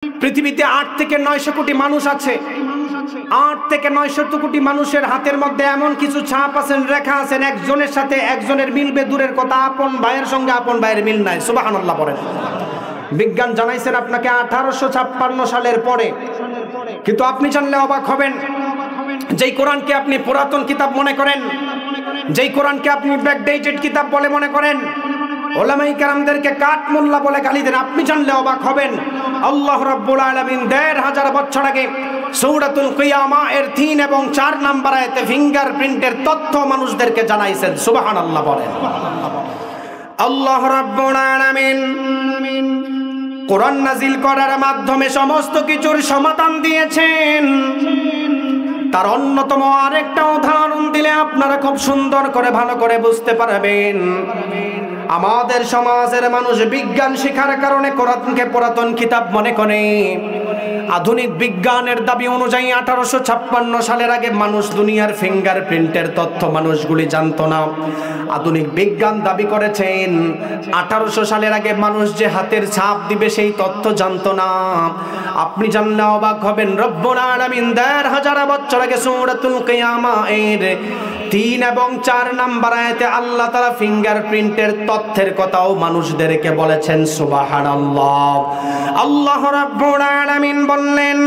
পৃথিবীতে 8 থেকে 900 কোটি মানুষ আছে। 8 থেকে 900 কোটি মানুষের হাতের মধ্যে এমন কিছু ছাপ আছেন, রেখা আছেন, একজনের সাথে একজনের মিলবে দূরের কথা, আপন ভাইয়ের সঙ্গে আপন ভাইয়ের মিল নাই। সুবহানাল্লাহ বলেন। বিজ্ঞান জানাইছেন আপনাকে 1856 সালের পরে, কিন্তু আপনি জানলে অবাক হবেন, যেই কোরআনকে আপনি পুরাতন কিতাব মনে করেন, যেই কোরআনকে আপনি ব্যাকডেটেড কিতাব বলে মনে করেন, ওলামায়ে কেরামদেরকে কাঠ মোল্লা বলে গালি দেন, আপনি জানলে অবাক হবেন আল্লাহ রাব্বুল আলামিন 1500 বছর আগে সূরাতুল কিয়ামা এর 3 এবং 4 নম্বর আয়াতে ফিঙ্গারপ্রিন্টের তথ্য মানুষদেরকে জানাইছেন। সুবহানাল্লাহ বলেন। আল্লাহ রাব্বুল আলামিন কোরআন নাজিল করার মাধ্যমে সমস্ত কিছুর সমাধান দিয়েছেন। তার অন্যতম আরেকটা উদাহরণ দিলে আপনারা খুব সুন্দর করে ভালো করে বুঝতে পারবেন। আমাদের সমাজের মানুষ বিজ্ঞান শেখার কারণে কোরআনকে পুরাতন কিতাব মনে করে। আধুনিক বিজ্ঞানের দাবি অনুযায়ী 1856 সালের আগে মানুষ দুনিয়ার ফিঙ্গারপ্রিন্টের তথ্য মানুষগুলি জানতো না। আধুনিক বিজ্ঞান দাবি করেছেন 1800 সালের আগে মানুষ যে হাতের ছাপ দিবে সেই তথ্য জানতো না। আপনি জানলে অবাক হবেন, রব্বুল আলামিন 1500 বছর আগে সূরাতুল কিয়ামা এর 3 এবং 4 নম্বর আয়াতে আল্লাহ তাআলা ফিঙ্গারপ্রিন্টের তথ্যের কথাও মানুষদেরকে বলেছেন। সুবহানাল্লাহ। আল্লাহ রাব্বুল আলামিন বললেন,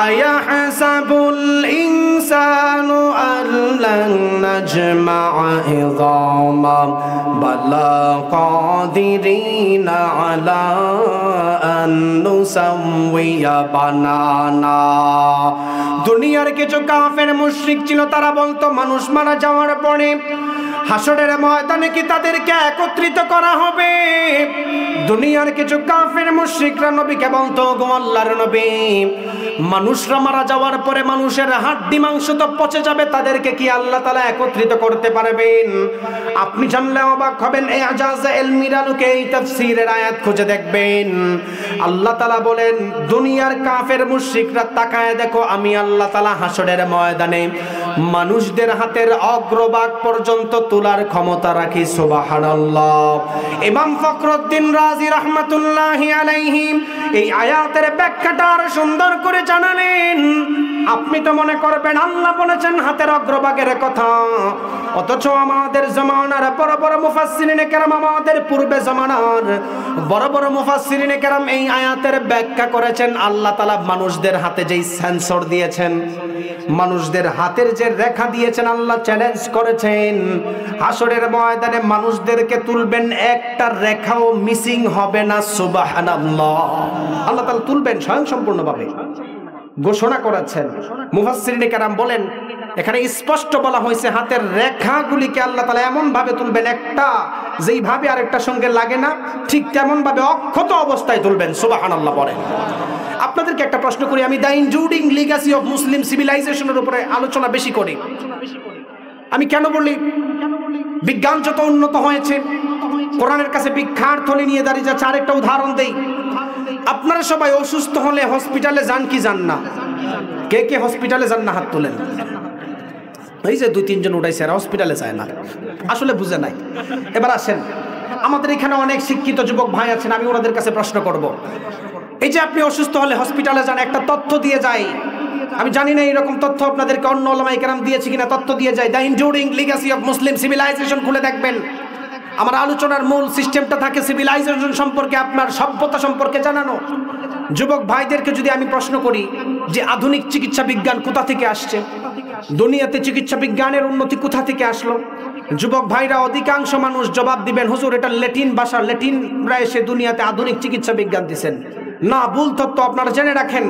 আয়াহসাবুল ইনসানু আল্লান নাজমা'a ইযামা বালা কাদিরিনা আলা আন নুসাওয়িয়া বানানা। দুনিয়ার কিছু কাফের মুশরিক ছিল, তারা বলতো মানুষ মারা যাওয়ার পরে হাসরের ময়দানে কি তাদেরকে একত্রিত করা হবে? দুনিয়ার কিছু কাফের মুশরিকরা নবীকে বলতো, গো আল্লাহর নবী, মানুষরা মারা যাওয়ার পরে মানুষের হাড্ডি মাংস তো পচে যাবে, তাদেরকে কি আল্লাহ তাআলা একত্রিত করতে পারবেন? আপনি জানলে অবাক হবেন, এই আজাজে ইলমির আলোকে এই তাফসীরের আয়াত খুঁজে দেখবেন। আল্লাহ তাআলা বলেন, দুনিয়ার কাফের মুশরিকরা তাকায় দেখো, আমি আল্লাহ তাআলা হাসরের ময়দানে মানুষদের হাতের অগ্রভাগ পর্যন্ত তোলার ক্ষমতা রাখি। সুবহানাল্লাহ। ইমাম ফখরুদ্দিন রাজি রাহমাতুল্লাহি আলাইহি এই আয়াতের ব্যাখ্যাটা আরো সুন্দর করে জানালেন। আপনি তো মনে করবেন আল্লাহ বলেছেন হাতের অগ্রভাগের কথা, অথচ আমাদের জামানার বড় বড় মুফাসসিরিনে কেরাম, আমাদের পূর্বে জামানার বড় বড় মুফাসসিরিনে কেরাম এই আয়াতের ব্যাখ্যা করেছেন। আল্লাহ তাআলা মানুষদের হাতে যেই সেন্সর দিয়েছেন, মানুষদের হাতের যে রেখা দিয়েছেন, আল্লাহ চ্যালেঞ্জ করেছেন হাসরের ময়দানে মানুষদেরকে তুলবেন, একটা রেখাও মিসিং হবে না। সুবহানাল্লাহ। আল্লাহ তাআলা তুলবেন স্বয়ংসম্পূর্ণভাবে, ঘোষণা করেছেন। মুফাসসিরিনে কেরাম বলেন, এখানে স্পষ্ট বলা হয়েছে হাতের রেখাগুলিকে আল্লাহ তাআলা এমন ভাবে তুলবেন, একটা যেইভাবে আরেকটার সঙ্গে লাগে না ঠিক তেমন ভাবে অক্ষত অবস্থায় তুলবেন। সুবহানাল্লাহ বলেন। আপনাদেরকে একটা প্রশ্ন করি, আমি দ্য ইনজুডিং লিগ্যাসি অফ মুসলিম সিভিলাইজেশনের উপরে আলোচনা বেশি করি। আমি কেন বলি? বিজ্ঞান যত উন্নত হয়েছে, কোরআনের কাছে ভিক্ষার থলি নিয়ে দাঁড়িয়ে যাচ্ছে। আরেকটা উদাহরণ দেই, আপনারা সবাই অসুস্থ হলে হসপিটালে যান কি যান না? কে কে হসপিটালে যান না? হাত তোলেন। এই যে 2-3 জন উঠাইছে, আর হসপিটালে যায় না, আসলে বুঝে নাই। এবার আসেন, আমাদের এখানে অনেক শিক্ষিত যুবক ভাই আছেন, আমি ওনাদের কাছে প্রশ্ন করব, এই যে আপনি অসুস্থ হলে হসপিটালে যান, একটা তথ্য দিয়ে যায়, আমি জানি না এরকম তথ্য আপনাদেরকে অন্য ওলামায়ে কেরাম দিয়েছে কিনা, তথ্য দিয়ে যায়। দ্য ইনজুডিং লিগ্যাসি অফ মুসলিম সিভিলাইজেশন খুলে দেখবেন। আমার আলোচনার মূল সিস্টেমটা থাকে সিভিলাইজেশন সম্পর্কে, আপনার সভ্যতা সম্পর্কে জানানো। যুবক ভাইদেরকে যদি আমি প্রশ্ন করি যে আধুনিক চিকিৎসা বিজ্ঞান কোথা থেকে আসছে, দুনিয়াতে চিকিৎসা বিজ্ঞানের উন্নতি কোথা থেকে আসলো, যুবক ভাইরা অধিকাংশ মানুষ জবাব দিবেন, হুজুর এটা ল্যাটিন ভাষা, ল্যাটিনরা এসে দুনিয়াতে আধুনিক চিকিৎসা বিজ্ঞান দিয়েছেন। না, ভুল তথ্য। আপনারা জেনে রাখেন,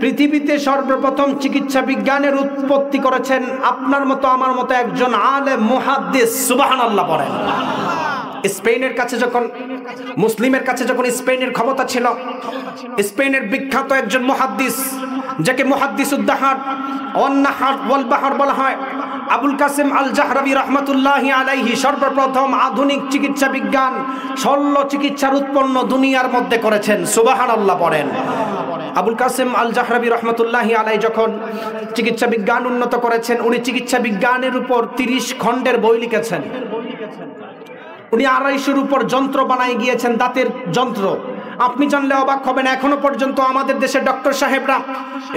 পৃথিবীতে সর্বপ্রথম চিকিৎসা বিজ্ঞানের উৎপত্তি করেছেন আপনার মতো আমার মতো একজন আলেম মুহাদ্দিস। সুবহানাল্লাহ পড়েন। স্পেনের কাছে যখন, মুসলিমের কাছে যখন স্পেনের ক্ষমতা ছিল, স্পেনের বিখ্যাত একজন মুহাদ্দিস, যাকে মুহাদ্দিসুদ্দাহার ওয়ান নাহার ওয়াল বাহর বলা হয়, আবুল কাসেম আল জাহরাবি রহমাতুল্লাহি আলাইহি সর্বপ্রথম আধুনিক চিকিৎসা বিজ্ঞান, শল্য চিকিৎসার উৎপন্ন দুনিয়ার মধ্যে করেছেন। সুবহানাল্লাহ পড়েন। আবুল কাসেম আল জাহরাবি রহমাতুল্লাহি আলাইহি যখন চিকিৎসা বিজ্ঞান উন্নত করেছেন, উনি চিকিৎসা বিজ্ঞানের উপর 30 খণ্ডের বই লিখেছেন। উনি 250-র উপর যন্ত্র বানাই গিয়েছেন, দাঁতের যন্ত্র। আপনি জানলে অবাক হবেন, এখনো পর্যন্ত আমাদের দেশের ডক্টর সাহেবরা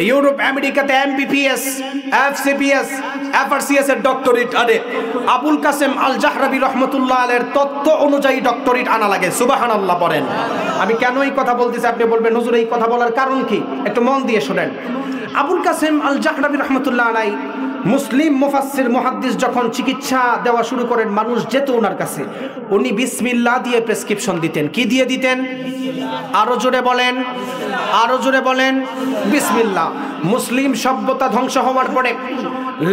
ইউরোপ আমেরিকাতে এমবিবিএস, এফসিপিএস, এফআরসিএস এর ডক্টরেট আনে। আবুল কাসেম আল জাহরাবি রহমতুল্লাহ আলাইহির তত্ত্ব অনুযায়ী ডক্টরেট আনা লাগে। সুবহানাল্লাহ পড়েন। আমি কেন এই কথা বলতেছি আপনি বলবেন হুজুর এই কথা বলার কারণ কি? একটু মন দিয়ে শুনেন। আবুল কাসেম আল জাহরাবি রহমতুল্লাহ আলাইহি মুসলিম মুফাসসির মুহাদ্দিস যখন চিকিৎসা দেওয়া শুরু করেন, মানুষ যেত ওনার কাছে, উনি বিসমিল্লাহ দিয়ে প্রেসক্রিপশন দিতেন। কি দিয়ে দিতেন? আরো জোরে বলেন, আরো জোরে বলেন, বিসমিল্লাহ। মুসলিম সভ্যতা ধ্বংস হওয়ার পরে,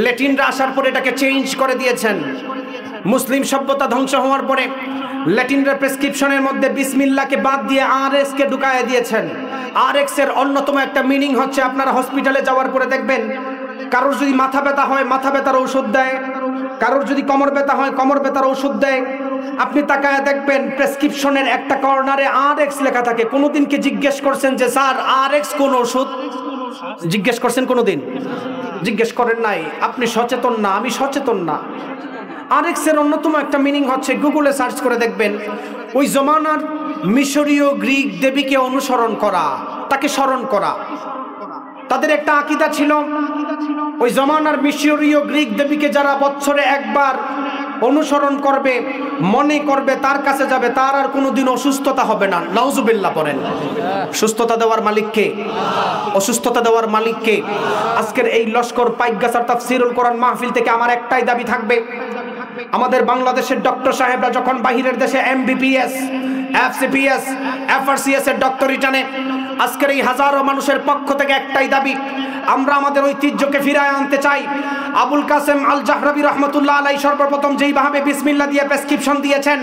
ল্যাটিনরা আসার পরে এটাকে চেঞ্জ করে দিয়েছেন। মুসলিম সভ্যতা ধ্বংস হওয়ার পরে ল্যাটিনরা প্রেসক্রিপশনের মধ্যে বিসমিল্লাহকে বাদ দিয়ে আরএক্স কে ঢুকায় দিয়েছেন। আরএক্স এর অন্যতম একটা মিনিং হচ্ছে, আপনারা হসপিটালে যাওয়ার পরে দেখবেন কারোর যদি মাথা ব্যথা হয় মাথা ব্যথার ঔষধ দেয়, কারোর যদি কোমর ব্যথা হয় কোমর ব্যথার ঔষধ দেয়। আপনি তাকায় দেখবেন প্রেসক্রিপশনের একটা কর্নারে আরএক্স লেখা থাকে। কোনোদিন কি জিজ্ঞেস করছেন যে স্যার আরএক্স কোন ওষুধ? জিজ্ঞেস করছেন কোনোদিন? জিজ্ঞেস করেন নাই। আপনি সচেতন না, আমি সচেতন না। আরএক্স এর অন্যতম একটা মিনিং হচ্ছে, গুগলে সার্চ করে দেখবেন, ওই জমানার মিশরীয় গ্রিক দেবীকে অনুসরণ করা, তাকে স্মরণ করা। তাদের একটা আকীদা ছিল, ওই জমানার মিশরীয় গ্রিক দেবীকে যারা বছরে একবার অনুসরণ করবে, মনে করবে, তার কাছে যাবে, তার আর কোনোদিন অসুস্থতা হবে না। নাউজুবিল্লাহ পড়েন। সুস্থতা দেওয়ার মালিক কে? অসুস্থতা দেওয়ার মালিক কে? আজকের এই লস্কর পাইকগাছার তাফসীরুল কোরআন মাহফিল থেকে আমার একটাই দাবি থাকবে, আমাদের বাংলাদেশের ডক্টর সাহেবরা যখন বাহিরের দেশে এমবিবিএস, এফসিপিএস, এফআরসিএস এর ডক্টরেট আনে, আজকের এই হাজারো মানুষের পক্ষ থেকে একটাই দাবি, আমরা আমাদের ঐতিহ্যকে ফিরায় আনতে চাই। আবুল কাসেম আল জাহরাবি রহমতুল্লাহ আলাইহি সর্বপ্রথম যেইভাবে বিসমিল্লাহ দিয়ে প্রেসক্রিপশন দিয়েছেন,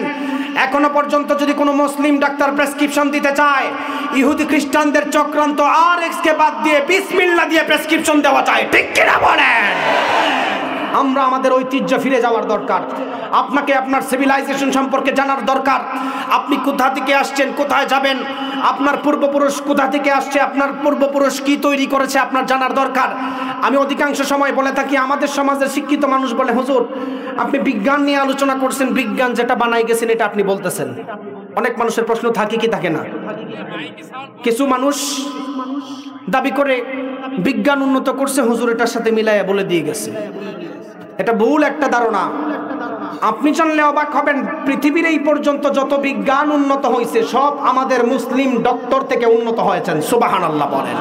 এখনো পর্যন্ত যদি কোনো মুসলিম ডাক্তার প্রেসক্রিপশন দিতে চায়, ইহুদি খ্রিস্টানদের চক্রান্ত আরএক্স কে বাদ দিয়ে বিসমিল্লাহ দিয়ে প্রেসক্রিপশন দেওয়া চায়। ঠিক কিনা বলেন? আমরা আমাদের ঐতিহ্য ফিরে যাওয়ার দরকার। আপনাকে আপনার সিভিলাইজেশন সম্পর্কে জানার দরকার। আপনি কোথা থেকে আসছেন, কোথায় যাবেন, আপনার পূর্বপুরুষ কোথা থেকে আসছে, আপনার পূর্বপুরুষ কি তৈরি করেছে, আপনার জানার দরকার। আমি অধিকাংশ সময় বলে থাকি, আমাদের সমাজের শিক্ষিত মানুষ বলে, হুজুর আপনি বিজ্ঞান নিয়ে আলোচনা করছেন, বিজ্ঞান যেটা বানাই গেছেন এটা আপনি বলতেছেন। অনেক মানুষের প্রশ্ন থাকে কি থাকে না? কিছু মানুষ দাবি করে বিজ্ঞান উন্নত করছে, হুজুর এটার সাথে মিলাইয়া বলে দিয়ে গেছে। এটা ভুল একটা ধারণা। আপনি জানলে অবাক হবেন, পৃথিবীর এই পর্যন্ত যত বিজ্ঞান উন্নত হয়েছে সব আমাদের মুসলিম ডক্টর থেকে উন্নত হয়েছেন। সুবহানাল্লাহ বলেন।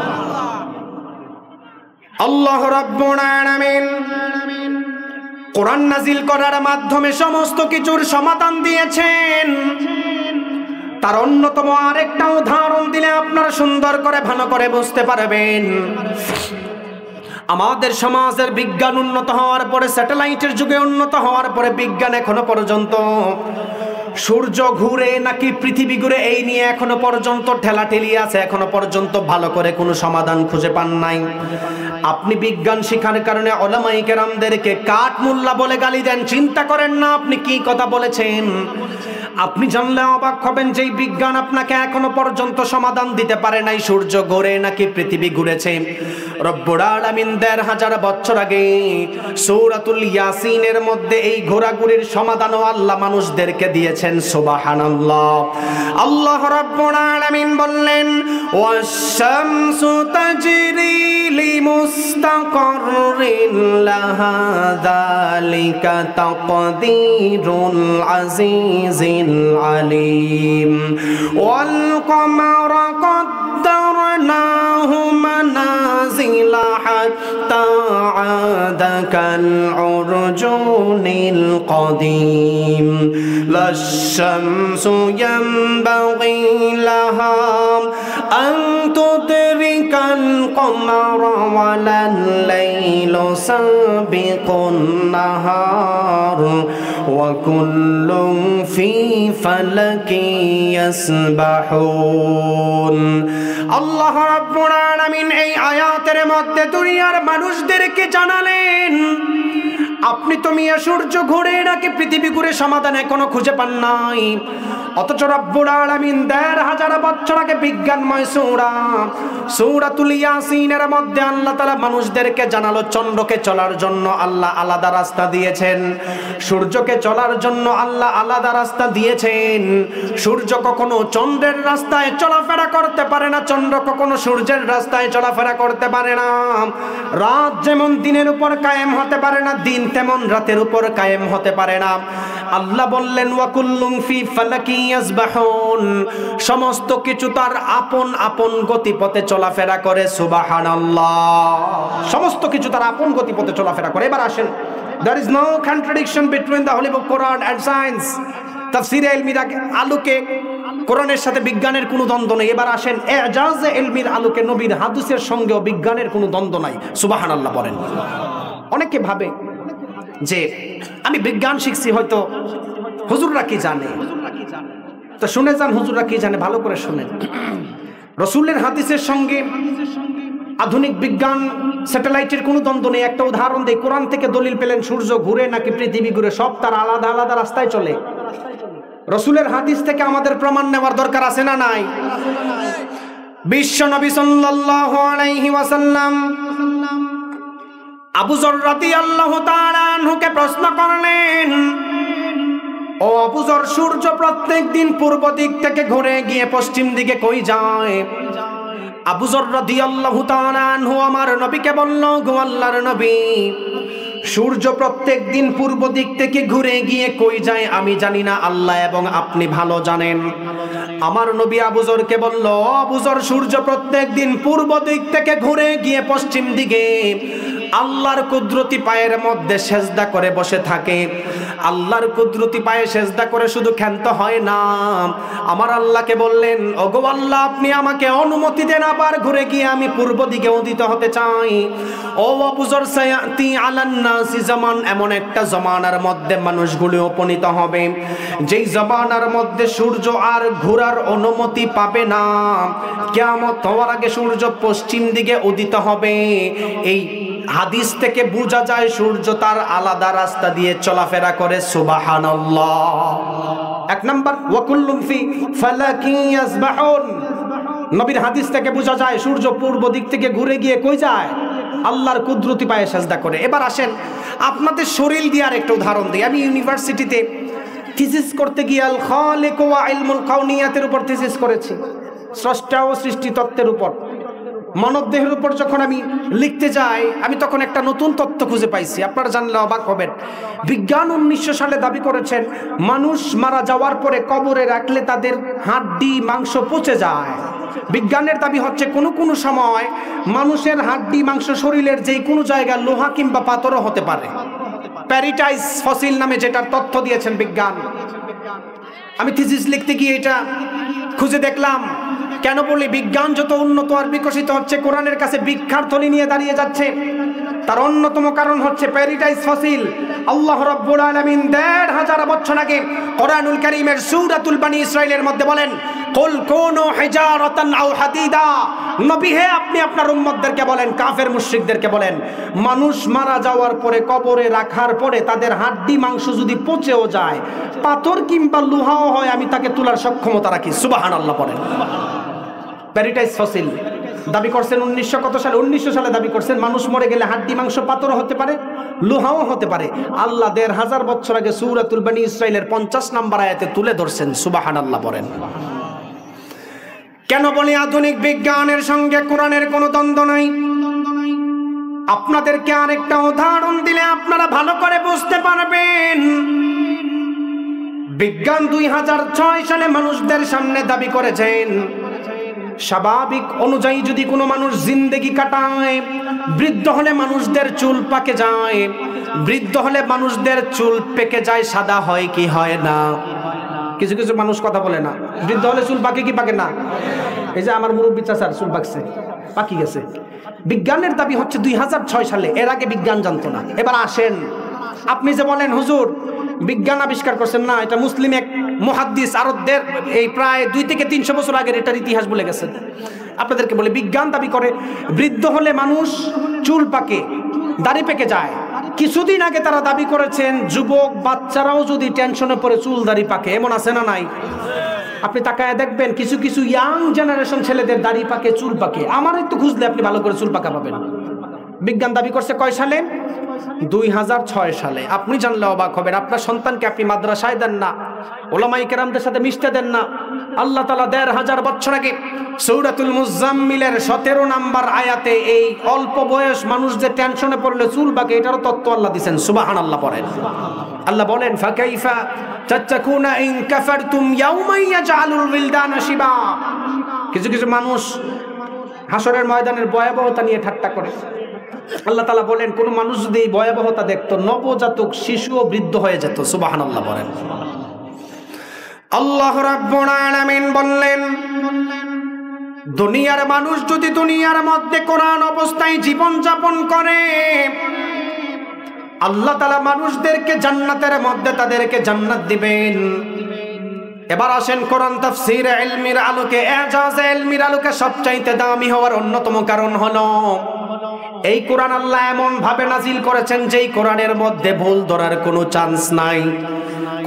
আল্লাহ রাব্বুল আলামিন কোরআন নাজিল করার মাধ্যমে সমস্ত কিছুর সমাধান দিয়েছেন। তার অন্যতম আরেকটা উদাহরণ দিলে আপনারা সুন্দর করে ভালো করে বুঝতে পারবেন। আমাদের সমাজের বিজ্ঞান উন্নত হওয়ার পরে, স্যাটেলাইটের যুগে উন্নত হওয়ার পরে, বিজ্ঞান এখনো পর্যন্ত সূর্য ঘুরে নাকি পৃথিবী ঘুরে এই নিয়ে এখনো পর্যন্ত ঠেলাঠেলি আছে, এখনো পর্যন্ত ভালো করে কোনো সমাধান খুঁজে পান নাই। আপনি বিজ্ঞান শিখার কারণে উলামায়ে কেরামদেরকে কাঠমুল্লা বলে গালি দেন। চিন্তা করেন না আপনি কি কথা বলেছেন। আপনি জানলে অবাক হবেন, যেই বিজ্ঞান আপনাকে এখনো পর্যন্ত সমাধান দিতে পারে নাই সূর্য ঘুরে নাকি পৃথিবী ঘুরেছে। রব্বুল আলামিন ১৫০০ বছর আগে সূরাতুল ইয়াসিনের মধ্যে এই ঘোরাঘুরির সমাধানও আল্লাহ মানুষদেরকে দিয়েছেন। সুবহানাল্লাহ। আল্লাহ রাব্বুল আলামিন বললেন, ওয়াশ-শামসু তাজরি লিমুস্তাকাররিন লাহা যালিকা তাকদীরুল আজিজিল আলিম ওয়াল কমারা কদ্দারনাহু মানাজিলা হাত্তা আদা কাল উরজুনিল কদিম লাশ-শামসু ইয়ানবাগি লাহা আন তুদরিকাল কমারা ওয়ালাল লাইলু সাবিকুন নাহার ওয়া কুল্লুন ফি ফালাকি ইয়াসবাহুন। আল্লাহ রাব্বুল আলামিন এই আয়াতের মধ্যে দুনিয়ার মানুষদেরকে জানালেন, আপনি তো মিয়া সূর্য ঘুরে নাকি পৃথিবী ঘুরে সমাধান এখনো খুঁজে পান নাই। অথচ রব্বুল আলামিন ১৫০০ বছর আগে বিজ্ঞানময় সূরাতুল ইয়াসিনের মধ্যে আল্লাহ তাআলা মানুষদেরকে জানালো চন্দ্রকে চলার জন্য আল্লাহ আলাদা রাস্তা দিয়েছেন, সূর্যকে চলার জন্য আল্লাহ আলাদা রাস্তা দিয়েছেন। সূর্য কখনো চন্দ্রের রাস্তায় চলাফেরা করতে পারে না, চন্দ্র কখনো সূর্যের রাস্তায় চলাফেরা করতে পারে না। রাত যেমন দিনের উপর কায়েম হতে পারে না, দিন তেমন রাতের উপর কায়েম হতে পারে না। আল্লাহ বললেন ওয়া কুল্লুম ফি ফালাকি ইয়াসবাহুন, সমস্ত কিছু তার আপন আপন গতিপথে চলাফেরা করে। সুবহানাল্লাহ, সমস্ত কিছু তার আপন গতিপথে চলাফেরা করে। এবার আসেন, there is no contradiction between the Holy Book, Quran and science. তাফসীরে ইলমির আলোকে কোরআনের সাথে বিজ্ঞানের কোনো দ্বন্দ্ব নেই। এবার আসেন, এজাজে ইলমির আলোকে নবীর হাদিসের সঙ্গেও বিজ্ঞানের কোনো দ্বন্দ্ব নাই। সুবহানাল্লাহ বলেন। অনেকে ভাবে যে আমি বিজ্ঞান শিখছি, হয়তো হুজুররা কি জানে। তো শুনে যান হুজুররা কি জানে, ভালো করে শুনেন। রাসূলের হাদিসের সঙ্গে আধুনিক বিজ্ঞান স্যাটেলাইটের কোনো দ্বন্দ্ব নেই। একটা উদাহরণ দেই, কোরআন থেকে দলিল পেলেন সূর্য ঘুরে নাকি পৃথিবী ঘুরে, সব তার আলাদা আলাদা রাস্তায় চলে। রাসূলের হাদিস থেকে আমাদের প্রমাণ নেওয়ার দরকার আছে না নাই? বিশ্ব নবী সাল্লাল্লাহু আলাইহি ওয়াসাল্লাম আবু যর রাদিয়াল্লাহু তাআলা আনহুকে প্রশ্ন করলেন, ও আবু যর, সূর্য প্রত্যেকদিন পূর্ব দিক থেকে ঘুরে গিয়ে পশ্চিম দিকে কই যায়? আবু যর রাদিয়াল্লাহু তাআলা আনহু আমার নবীকে বলল, গো আল্লাহর নবী, সূর্য প্রত্যেকদিন পূর্ব দিক থেকে ঘুরে গিয়ে কই যায় আমি জানি না, আল্লাহ এবং আপনি ভালো জানেন। আমার নবী আবু যরকে বলল, আবু যর, সূর্য প্রত্যেকদিন পূর্ব দিক থেকে ঘুরে গিয়ে পশ্চিম দিকে আল্লাহর কুদরতি পায়ের মধ্যে সেজদা করে বসে থাকে। আল্লাহর কুদরতি পায়ে সেজদা করে শুধু ক্ষান্ত হয় না, আমার আল্লাহকে বললেন, ওগো আল্লাহ, আপনি আমাকে অনুমতি দেন আবার ঘুরে গিয়ে আমি পূর্ব দিকে উদিত হতে চাই। ও আবু যর, সায়াতি আলান নাসি জামান, এমন একটা জমানার মধ্যে মানুষগুলো উপনীত হবে যেই জমানার মধ্যে সূর্য আর ঘোরার অনুমতি পাবে না। কিয়ামত হওয়ার আগে সূর্য পশ্চিম দিকে উদিত হবে। এই হাদিস থেকে বোঝা যায় সূর্য তার আলাদা রাস্তা দিয়ে চলাফেরা করে। সুবহানাল্লাহ। এক নাম্বার, ওয়া কুল্লুম ফি ফালাকি ইয়াসবাহুন, নবীর হাদিস থেকে বোঝা যায় সূর্য পূর্ব দিক থেকে ঘুরে গিয়ে কই যায়? আল্লাহর কুদরতি পায়ে সেজদা করে। এবার আসেন, আপনাদের শরীর দিয়ে আর একটা উদাহরণ দিই। আমি ইউনিভার্সিটিতে থিসিস করতে গিয়ে আল খালিক ওয়া ইলমুল কাউনিয়াতের উপর থিসিস করেছি, স্রষ্টা ও সৃষ্টি তত্ত্বের উপর। মানব দেহের উপর যখন আমি লিখতে যাই, আমি তখন একটা নতুন তথ্য খুঁজে পাইছি, আপনারা জানলে অবাক হবেন। বিজ্ঞান 1900 সালে দাবি করেছেন মানুষ মারা যাওয়ার পরে কবরে রাখলে তাদের হাড্ডি মাংস পচে যায়। বিজ্ঞানের দাবি হচ্ছে কোনো কোনো সময় মানুষের হাড্ডি মাংস শরীরের যেই কোনো জায়গা লোহা কিংবা পাথরও হতে পারে। প্যারিটাইজ ফসিল নামে যেটার তথ্য দিয়েছেন বিজ্ঞান। আমি থিসিস লিখতে গিয়ে এটা খুঁজে দেখলাম। কেন বলি? বিজ্ঞান যত উন্নত আর বিকশিত হচ্ছে, কোরআনের কাছে ভিক্ষার থলি নিয়ে দাঁড়িয়ে যাচ্ছে। তার অন্যতম কারণ হচ্ছে প্যারিটাইজ ফসিল। আল্লাহ রাব্বুল আলামিন ১৫০০ বছর আগে কোরআনুল কারীমের সূরাতুল বনী ইসরাঈলের মধ্যে বলেন, কুল কুনু হিজারাতান আও হাদিদা, নবী হে আপনি আপনার উম্মতদেরকে বলেন, কাফের মুশরিকদেরকে বলেন, মানুষ মারা যাওয়ার পরে কবরে রাখার পরে তাদের হাড্ডি মাংস যদি পচেও যায়, পাথর কিংবা লোহাও হয়, আমি তাকে তোলার সক্ষমতা রাখি। সুবহানাল্লাহ পড়েন। প্যারিটাইজ ফসিল দাবি করছেন 1900 কত সালে? 1900 সালে দাবি করছেন মানুষ মরে গেলে হাড্ডি মাংস পাথরও হতে পারে, লোহাও হতে পারে। আল্লাহ ১৫০০ বছর আগে সূরাতুল বনী ইসরাঈলের 50 নম্বর আয়াতে তুলে ধরছেন। সুবহানাল্লাহ পড়েন। কেন বলি আধুনিক বিজ্ঞানের সঙ্গে কোরআনের কোনো দ্বন্দ্ব নাই? আপনাদেরকে আরেকটা উদাহরণ দিলে আপনারা ভালো করে বুঝতে পারবেন। বিজ্ঞান 2006 সালে মানুষদের সামনে দাবি করেছেন স্বাভাবিক অনুযায়ী যদি কোনো মানুষ জিন্দেগি কাটায়, বৃদ্ধ হলে মানুষদের চুল পাকে যায়, বৃদ্ধ হলে মানুষদের চুল পেকে যায়, সাদা হয় কি হয় না? কিছু কিছু মানুষ কথা বলে না, বৃদ্ধ হলে চুল পাকে কি পাকে না? এই যে আমার মুরব্বী চাচার চুল পাকছে, পাকি গেছে। বিজ্ঞানের দাবি হচ্ছে 2006 সালে, এর আগে বিজ্ঞান জানতো না। এবার আসেন, আপনি যে বলেন হুজুর বিজ্ঞান আবিষ্কার করছেন না, এটা মুসলিম এক মুহাদ্দিস আরবদের এই প্রায় 2 থেকে 300 বছর আগের এটার ইতিহাস বলে গেছেন। আপনাদেরকে বলে বিজ্ঞান দাবি করে বৃদ্ধ হলে মানুষ চুল পাকে, দাড়ি পেকে যায়। কিছুদিন আগে তারা দাবি করেছেন যুবক বাচ্চারাও যদি টেনশনে পড়ে চুল দাড়ি পাকে, এমন আছে না নাই? আপনি তাকায় দেখবেন কিছু কিছু ইয়াং জেনারেশন ছেলেদের দাড়ি পাকে, চুল পাকে। আমার একটু খুঁজলে আপনি ভালো করে চুল পাকা পাবেন। বিজ্ঞান দাবি করছে কয় সালে? 2006 সালে। আপনি জানলে অবাক হবেন। আপনার সন্তানকে আপনি মাদ্রাসায় দেন না, ওলামায়ে কেরামদের সাথে মিশতে দেন না। আল্লাহ তাআলা 1500 বছর আগে সূরাতুল মুজাম্মিলের 17 নম্বর আয়াতে এই অল্প বয়স মানুষ যে টেনশনে পড়লে চুল পাকে, এটারও তত্ত্ব আল্লাহ দিয়েছেন। সুবহানাল্লাহ পড়েন। আল্লাহ বলেন ফাকাইফা তাত্তাকুনা ইন কাফারতুম ইয়াওমান ইয়াজআলুল উইলদানা শিবা। কিছু কিছু মানুষ হাসরের ময়দানের ভয়াবহতা নিয়ে ঠাট্টা করে। আল্লাহ তাআলা বলেন কোন মানুষ যদি এই ভয়াবহতা দেখতো, নবজাতক শিশুও বৃদ্ধ হয়ে যেত। সুবহানাল্লাহ বলেন। আল্লাহ রাব্বুল আলামিন বললেন দুনিয়ার মানুষ যদি দুনিয়ার মধ্যে কোরআন অবস্থায় জীবন যাপন করে, আল্লাহ তাআলা মানুষদেরকে জান্নাতের মধ্যে তাদেরকে জান্নাত দিবেন। এবার আসেন কোরআন তাফসীর ইলমির আলোকে, এজাজ ইলমির আলোকে সবচাইতে দামি হওয়ার অন্যতম কারণ হলো এই কোরআন আল্লাহ এমন ভাবে নাজিল করেছেন যেই কোরআনের মধ্যে ভুল ধরার কোনো চান্স নাই।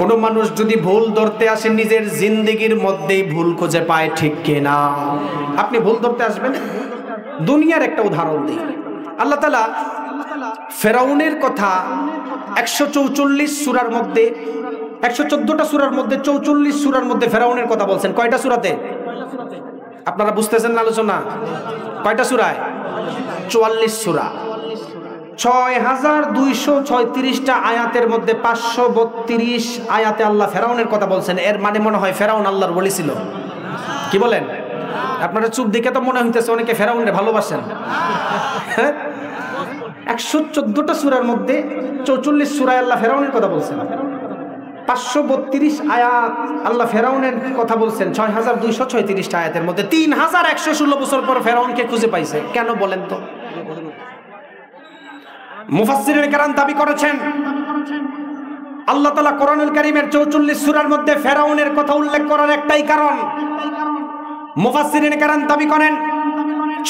কোনো মানুষ যদি ভুল ধরতে আসে নিজের জিন্দেগির মধ্যেই ভুল খুঁজে পায়, ঠিক কিনা? আপনি ভুল ধরতে আসবেন। দুনিয়ার একটা উদাহরণ দিই। আল্লাহ তাআলা ফেরাউনের কথা 144 সূরার মধ্যে, 114টা সূরার মধ্যে 44 সূরার মধ্যে ফেরাউনের কথা বলছেন। কয়টা সূরাতে? আপনারা বুঝতেছেন না আলোচনা? কয়টা সূরায়? 44 সূরা। 6236টা আয়াতের মধ্যে 532 আয়াতে আল্লাহ ফেরাউনের কথা বলছেন। এর মানে মনে হয় ফেরাউন আল্লাহর ওলি ছিল। কি বলেন? আপনারা চুপ দেখে তো মনে হইতেছে অনেকে ফেরাউনকে ভালোবাসেন। 114টা সূরার মধ্যে 44 সূরায় আল্লাহ ফেরাউনের কথা বলছেন। 532 আয়াত আল্লাহ ফেরাউনের কথা বলছেন। 6236টা আয়াতের মধ্যে 3116 বছর পর ফেরাউনকে খুঁজে পাইছে। কেন বলেন তো? মুফাসসিরিন কেরাম দাবি করেছেন আল্লাহ তাআলা কোরআনুল কারীমের 44 সূরার মধ্যে ফেরাউনের কথা উল্লেখ করার একটাই কারণ। মুফাসসিরিন কেরাম দাবি করেন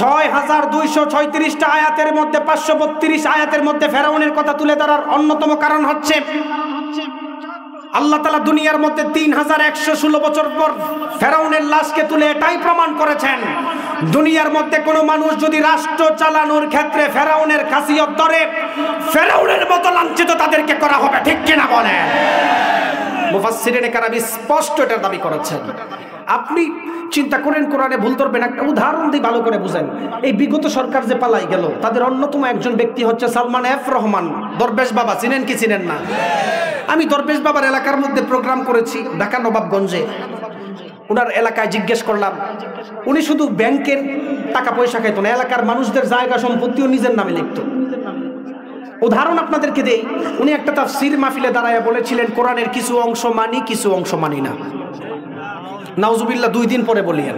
6236টা আয়াতের মধ্যে 532 আয়াতের মধ্যে ফেরাউনের কথা তুলে ধরার অন্যতম কারণ হচ্ছে আল্লাহ তাআলা দুনিয়ার মধ্যে 3116 বছর পর ফেরাউনের লাশকে তুলে এটাই প্রমাণ করেছেন দুনিয়ার মধ্যে কোনো মানুষ যদি রাষ্ট্র চালানোর ক্ষেত্রে ফেরাউনের খাসিয়ত ধরে, ফেরাউনের মতো লাঞ্ছিত তাদেরকে করা হবে, ঠিক কিনা বলেন? মুফাসসিরিনে কেরাম স্পষ্ট এটার দাবি করেছেন। আপনি চিন্তা করেন কোরআনে ভুল ধরবেন। একটা উদাহরণ দিয়ে ভালো করে বুঝেন। এই বিগত সরকার যে পালাই গেল, তাদের অন্যতম একজন ব্যক্তি হচ্ছে সালমান এফ রহমান, দরবেশ বাবা। চিনেন কি চিনেন না? আমি দরবেশ বাবার এলাকার মধ্যে প্রোগ্রাম করেছি ঢাকা নবাবগঞ্জে। ওনার এলাকায় জিজ্ঞেস করলাম, উনি শুধু ব্যাংকের টাকা পয়সা খাইতো না, এলাকার মানুষদের জায়গা সম্পত্তিও নিজের নামে লিখত। উদাহরণ আপনাদেরকে দেই। উনি একটা তাফসীর মাহফিলে দাঁড়ায় বলেছিলেন কোরআনের কিছু অংশ মানি, কিছু অংশ মানি না। নাউজুবিল্লাহ, 2 দিন পরে বলিয়েন।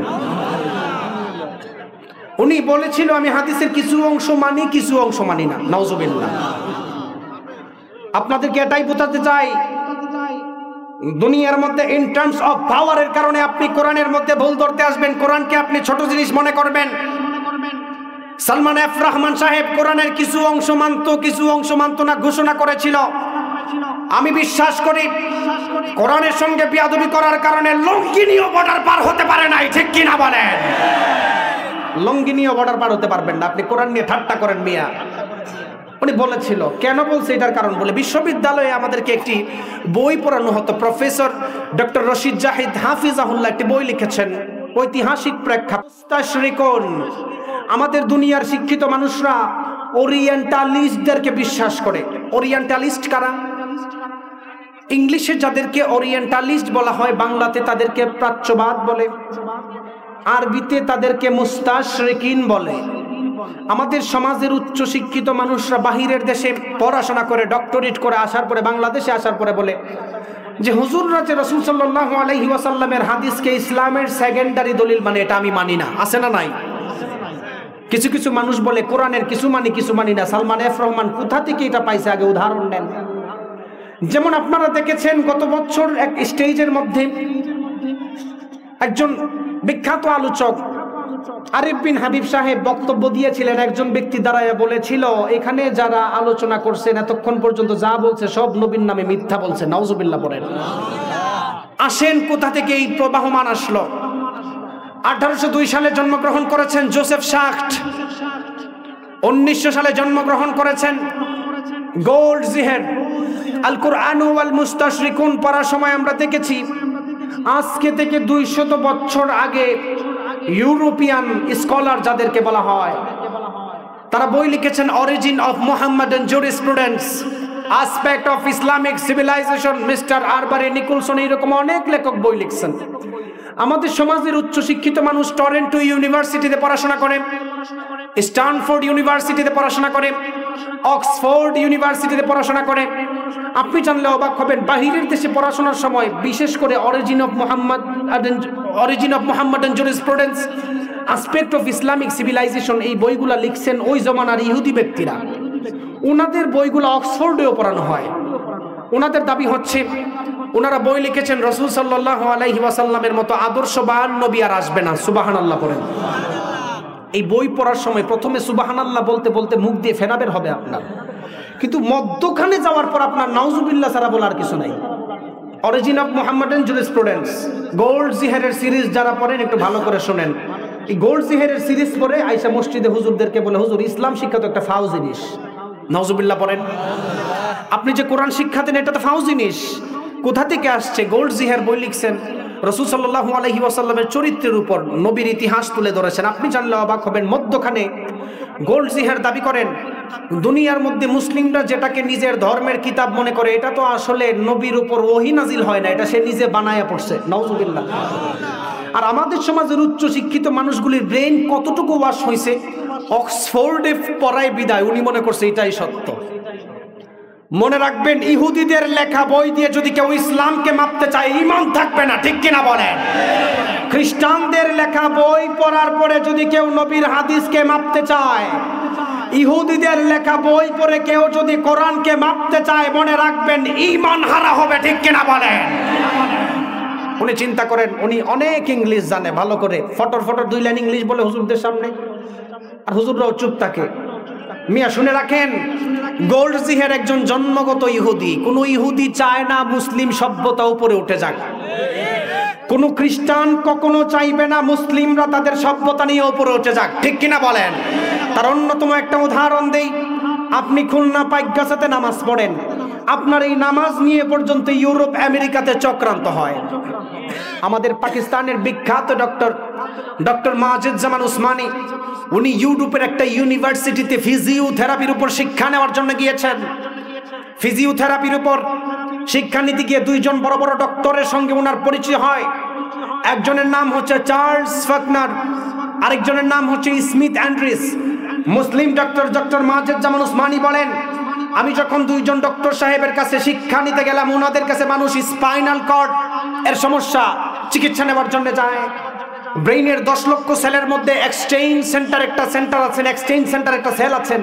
উনি বলেছিল আমি হাদিসের কিছু অংশ মানি, কিছু অংশ মানি না। নাউজুবিল্লাহ। আপনাদেরকে এটাই বোঝাতে চাই, দুনিয়ার মধ্যে ইন টার্মস অফ পাওয়ারের কারণে আপনি কোরআনের মধ্যে ভুল ধরতে আসবেন, কোরআনকে আপনি ছোট জিনিস মনে করবেন। সালমান এফ রহমান সাহেব কোরআনের কিছু অংশ মানত, কিছু অংশ মানত না ঘোষণা করেছিল। আমি বিশ্বাস করি কোরআনের সঙ্গে বিয়াদবি করার কারণে লঙ্গিনীয় বর্ডার পার হতে পারে নাই, ঠিক কিনা বলেন? লঙ্গিনীয় বর্ডার পার হতে পারবেন না। আপনি কোরআন নিয়ে ঠাট্টা করেন মিয়া। উনি বলেছিল, কেন বলছে এটার কারণ বলে, বিশ্ববিদ্যালয়ে আমাদেরকে একটি বই পড়ানো হতো। প্রফেসর ডক্টর রশিদ জাহিদ হাফিজাহুল্লাহ একটি বই লিখেছেন, ঐতিহাসিক প্রেক্ষাপট। আমাদের দুনিয়ার শিক্ষিত মানুষরা ওরিয়েন্টালিস্টদেরকে বিশ্বাস করে। ওরিয়েন্টালিস্ট কারা? ইংলিশে যাদেরকে ওরিয়েন্টালিস্ট বলা হয়, বাংলাতে তাদেরকে প্রাচ্যবাদ বলে, আরবিতে তাদেরকে মুস্তাশরিকিন বলে। আমাদের সমাজের উচ্চ শিক্ষিত মানুষরা বাহিরের দেশে পড়াশোনা করে ডক্টরেট করে আসার পরে বাংলাদেশে আসার পরে বলে যে হুজুররা যে রাসূল সাল্লাল্লাহু আলাইহি ওয়াসাল্লামের হাদিসকে ইসলামের সেকেন্ডারি দলিল মানে, এটা আমি মানি না। আছে না নাই? কিছু কিছু মানুষ বলে কোরআনের কিছু মানি, কিছু মানি না। সালমান এফ রহমান কোথা থেকে এটা পাইছে? আগে উদাহরণ দেন। যেমন আপনারা দেখেছেন গত বছর এক স্টেজের মধ্যে একজন বিখ্যাত আলোচক আরিফ বিন হাবিব সাহেব বক্তব্য দিয়েছিলেন। একজন ব্যক্তি দাঁড়ায় বলেছিল, এখানে যারা আলোচনা করছেন এতক্ষণ পর্যন্ত যা বলছে সব নবীর নামে মিথ্যা বলছে। নাউজুবিল্লাহ পড়েন। আসেন কোথা থেকে এই প্রবাহমান আসলো? 1802 সালে জন্মগ্রহণ করেছেন জোসেফ শাক্ট। 1900 সালে জন্মগ্রহণ করেছেন গোল্ডজিহের। আল কুরআন ওয়াল মুস্তাশরিকুন পড়ার সময় আমরা দেখেছি আজকে থেকে 200 বছর আগে ইউরোপিয়ান স্কলার যাদেরকে বলা হয়, তারা বই লিখেছেন origin of Muhammadan jurisprudence, aspect of Islamic civilization. Mister Arberry Nicholson এরকম অনেক লেখক বই লিখছেন। আমাদের সমাজের উচ্চ শিক্ষিত মানুষ টরন্টো ইউনিভার্সিটিতে পড়াশোনা করে, স্ট্যানফোর্ড ইউনিভার্সিটিতে পড়াশোনা করে, অক্সফোর্ড ইউনিভার্সিটিতে পড়াশোনা করে। আপনি জানলে অবাক হবেন, বাহিরের দেশে পড়াশোনার সময় বিশেষ করে origin of Muhammadan jurisprudence, aspect of Islamic civilization, এই বইগুলা লিখছেন ওই জমানার ইহুদি ব্যক্তিরা। ওনাদের বইগুলো অক্সফোর্ডেও পড়ানো হয়। ওনাদের দাবি হচ্ছে, ওনারা বই লিখেছেন রাসূল সাল্লাল্লাহু আলাইহি ওয়াসাল্লামের মতো আদর্শবান নবী আর আসবে না। সুবহানাল্লাহ পড়েন। এই বই পড়ার সময় প্রথমে সুবহানাল্লাহ বলতে বলতে মুখ দিয়ে ফেনা বের হবে আপনার, কিন্তু মধ্যখানে যাওয়ার পর আপনার নাউজুবিল্লাহ ছাড়া বলার কিছু নাই। Origin of Muhammadan jurisprudence, গোল্ডজিহেরের series যারা পড়েন একটু ভালো করে শোনেন। এই গোল্ডজিহেরের সিরিজ পড়ে আয়েশা মসজিদে হুজুরদেরকে বলে, হুজুর ইসলাম শিক্ষা তো একটা ফাউ জিনিস। নাউজুবিল্লাহ পড়েন। আপনি যে কোরআন শিক্ষা দেন এটা তো ফাউ জিনিস। কোথা থেকে আসছে? গোল্ডজিহের বই লিখছেন রাসূল সাল্লাল্লাহু আলাইহি ওয়াসাল্লামের চরিত্রের উপর নবীর ইতিহাস তুলে ধরেছেন। আপনি জানলে অবাক হবেন, মধ্যখানে গোল্ডজিহের দাবি করেন দুনিয়ার মধ্যে মুসলিমরা যেটাকে নিজের ধর্মের কিতাব মনে করে এটা তো আসলে নবীর উপর ওহী নাজিল হয় না, এটা সে নিজে বানায়া পড়ছে। নাউজুবিল্লাহ। আর আমাদের সমাজের উচ্চ শিক্ষিত মানুষগুলির ব্রেন কতটুকু ওয়াশ হয়েছে, অক্সফোর্ডে পড়ায় বিদায় উনি মনে করছে এটাই সত্য। মনে রাখবেন, ইহুদিদের লেখা বই দিয়ে যদি কেউ ইসলামকে মাপতে চায় ঈমান থাকবে না, ঠিক কিনা বলেন? খ্রিস্টানদের লেখা বই পড়ার পরে যদি কেউ নবীর হাদিসকে মাপতে চায়, ইহুদিদের লেখা বই পড়ে কেউ যদি কোরআনকে মাপতে চায়, মনে রাখবেন ঈমান হারা হবে, ঠিক কিনা বলেন? উনি চিন্তা করেন, উনি অনেক ইংলিশ জানে ভালো করে, ফটর ফটর 2 লাইন ইংলিশ বলে হুজুরদের সামনে, আর হুজুররাও চুপ থাকে। মিয়া শুনে রাখেন, গোল্ডজিহের একজন জন্মগত ইহুদি। কোন ইহুদি চায় না মুসলিম সভ্যতা উপরে উঠে যাক। কোন খ্রিস্টান কখনো চাইবে না মুসলিমরা তাদের সভ্যতা নিয়ে উপরে উঠে যাক, ঠিক কিনা বলেন? তার অন্যতম একটা উদাহরণ দেই। আপনি খুলনা পাইকগাছাতে নামাজ পড়েন, আপনার এই নামাজ নিয়ে পর্যন্ত ইউরোপ আমেরিকাতে চক্রান্ত হয়। আমাদের পাকিস্তানের বিখ্যাত ডক্টর মাজেদুজ্জামান উসমানী, উনি ইউরোপের একটা ইউনিভার্সিটিতে ফিজিওথেরাপির উপর শিক্ষা নেওয়ার জন্য গিয়েছেন। ফিজিওথেরাপির উপর শিক্ষা নিতে গিয়ে 2 জন বড় বড় ডক্টরের সঙ্গে ওনার পরিচয় হয়। একজনের নাম হচ্ছে চার্লস ফাকনার, আরেকজনের নাম হচ্ছে স্মিথ অ্যান্ড্রিস। মুসলিম ডক্টর মাজেদুজ্জামান উসমানী বলেন, আমি যখন 2 জন ডক্টর সাহেবের কাছে শিক্ষা নিতে গেলাম, ওনাদের কাছে মানুষ স্পাইনাল কর্ড এর সমস্যা চিকিৎসা নেওয়ার জন্য যায়। ব্রেইনের 10 লক্ষ সেলের মধ্যে এক্সচেঞ্জ সেন্টার একটা সেল আছেন,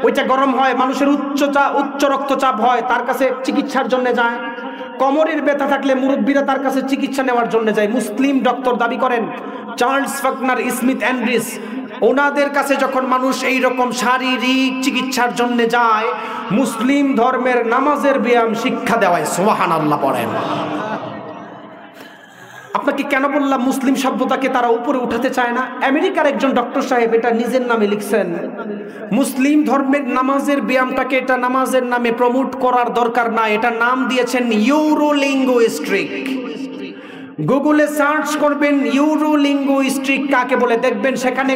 ওইটা গরম হয়, মানুষের উচ্চ রক্তচাপ হয়, তার কাছে চিকিৎসার জন্য যায়। কোমরের ব্যথা থাকলে মুরব্বীরা তার কাছে চিকিৎসা নেওয়ার জন্য যায়। মুসলিম ডক্টর দাবি করেন চার্লস ফাকনার, স্মিথ অ্যান্ড্রিস, ওনাদের কাছে যখন মানুষ এই রকম শারীরিক চিকিৎসার জন্য যায়, মুসলিম ধর্মের নামাজের ব্যায়াম শিক্ষা দেওয়ায়। সুবহানাল্লাহ পড়েন। আপনাকে কেন বললাম মুসলিম সভ্যতাকে তারা উপরে উঠাতে চায় না? আমেরিকার একজন ডক্টর সাহেব এটা নিজের নামে লিখছেন, মুসলিম ধর্মের নামাজের ব্যায়ামটাকে এটা নামাজের নামে প্রমোট করার দরকার না, এটা নাম দিয়েছেন ইউরোলিঙ্গুইস্টিক। গুগলে সার্চ করবেন ইউরোলিঙ্গুইস্টিক কাকে বলে, দেখবেন সেখানে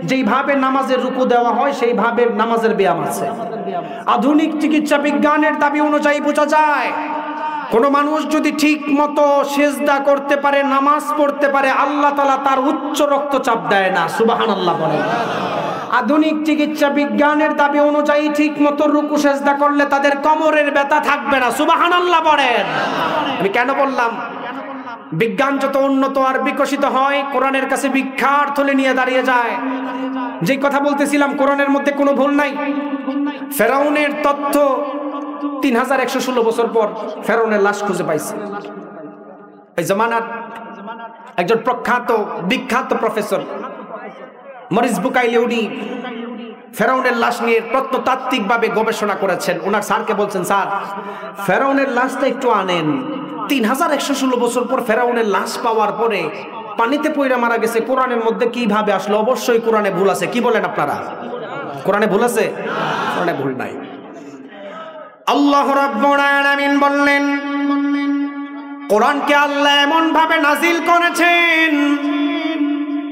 যেইভাবে নামাজের রুকু দেওয়া হয় সেইভাবে নামাজের ব্যায়াম আছে। আধুনিক চিকিৎসা বিজ্ঞানের দাবি অনুযায়ী বোঝা যায়, কোন মানুষ যদি ঠিক মতো সেজদা করতে পারে, নামাজ পড়তে পারে, আল্লাহ তাআলা তার উচ্চ রক্তচাপ দেয় না। সুবহানাল্লাহ বলেন। আধুনিক চিকিৎসা বিজ্ঞানের দাবি অনুযায়ী ঠিক মতো রুকু সেজদা করলে তাদের কোমরের ব্যথা থাকবে না। সুবহানাল্লাহ বলেন। আমি কেন বললাম, বিজ্ঞান যত উন্নত আর বিকশিত হয়, কোরআনের কাছে ভিক্ষার থলে নিয়ে দাঁড়িয়ে যায়। যে কথা বলতেছিলাম, কোরআনের মধ্যে কোনো ভুল নাই। ফেরাউনের তথ্য 3116 বছর পর ফেরাউনের লাশ খুঁজে পাইছে। এই জামানার একজন বিখ্যাত প্রফেসর মরিস বুকাইলি, উনি ফেরাউনের লাশ নিয়ে প্রত্নতাত্ত্বিকভাবে গবেষণা করেছেন। ওনার স্যারকে বলছেন, স্যার ফেরাউনের লাশটা একটু আনেন। 3116 বছর পর ফেরাউনের লাশ পাওয়ার পরে পানিতে পইরা মারা গেছে, কোরআনের মধ্যে কিভাবে আসলো? অবশ্যই কোরআনে ভুল আছে। কি বলেন আপনারা? কোরআনে ভুল আছে? কোরআনে ভুল নাই। আল্লাহ রাব্বুল আলামিন বললেন, কোরআনকে আল্লাহ এমন ভাবে নাজিল করেছেন,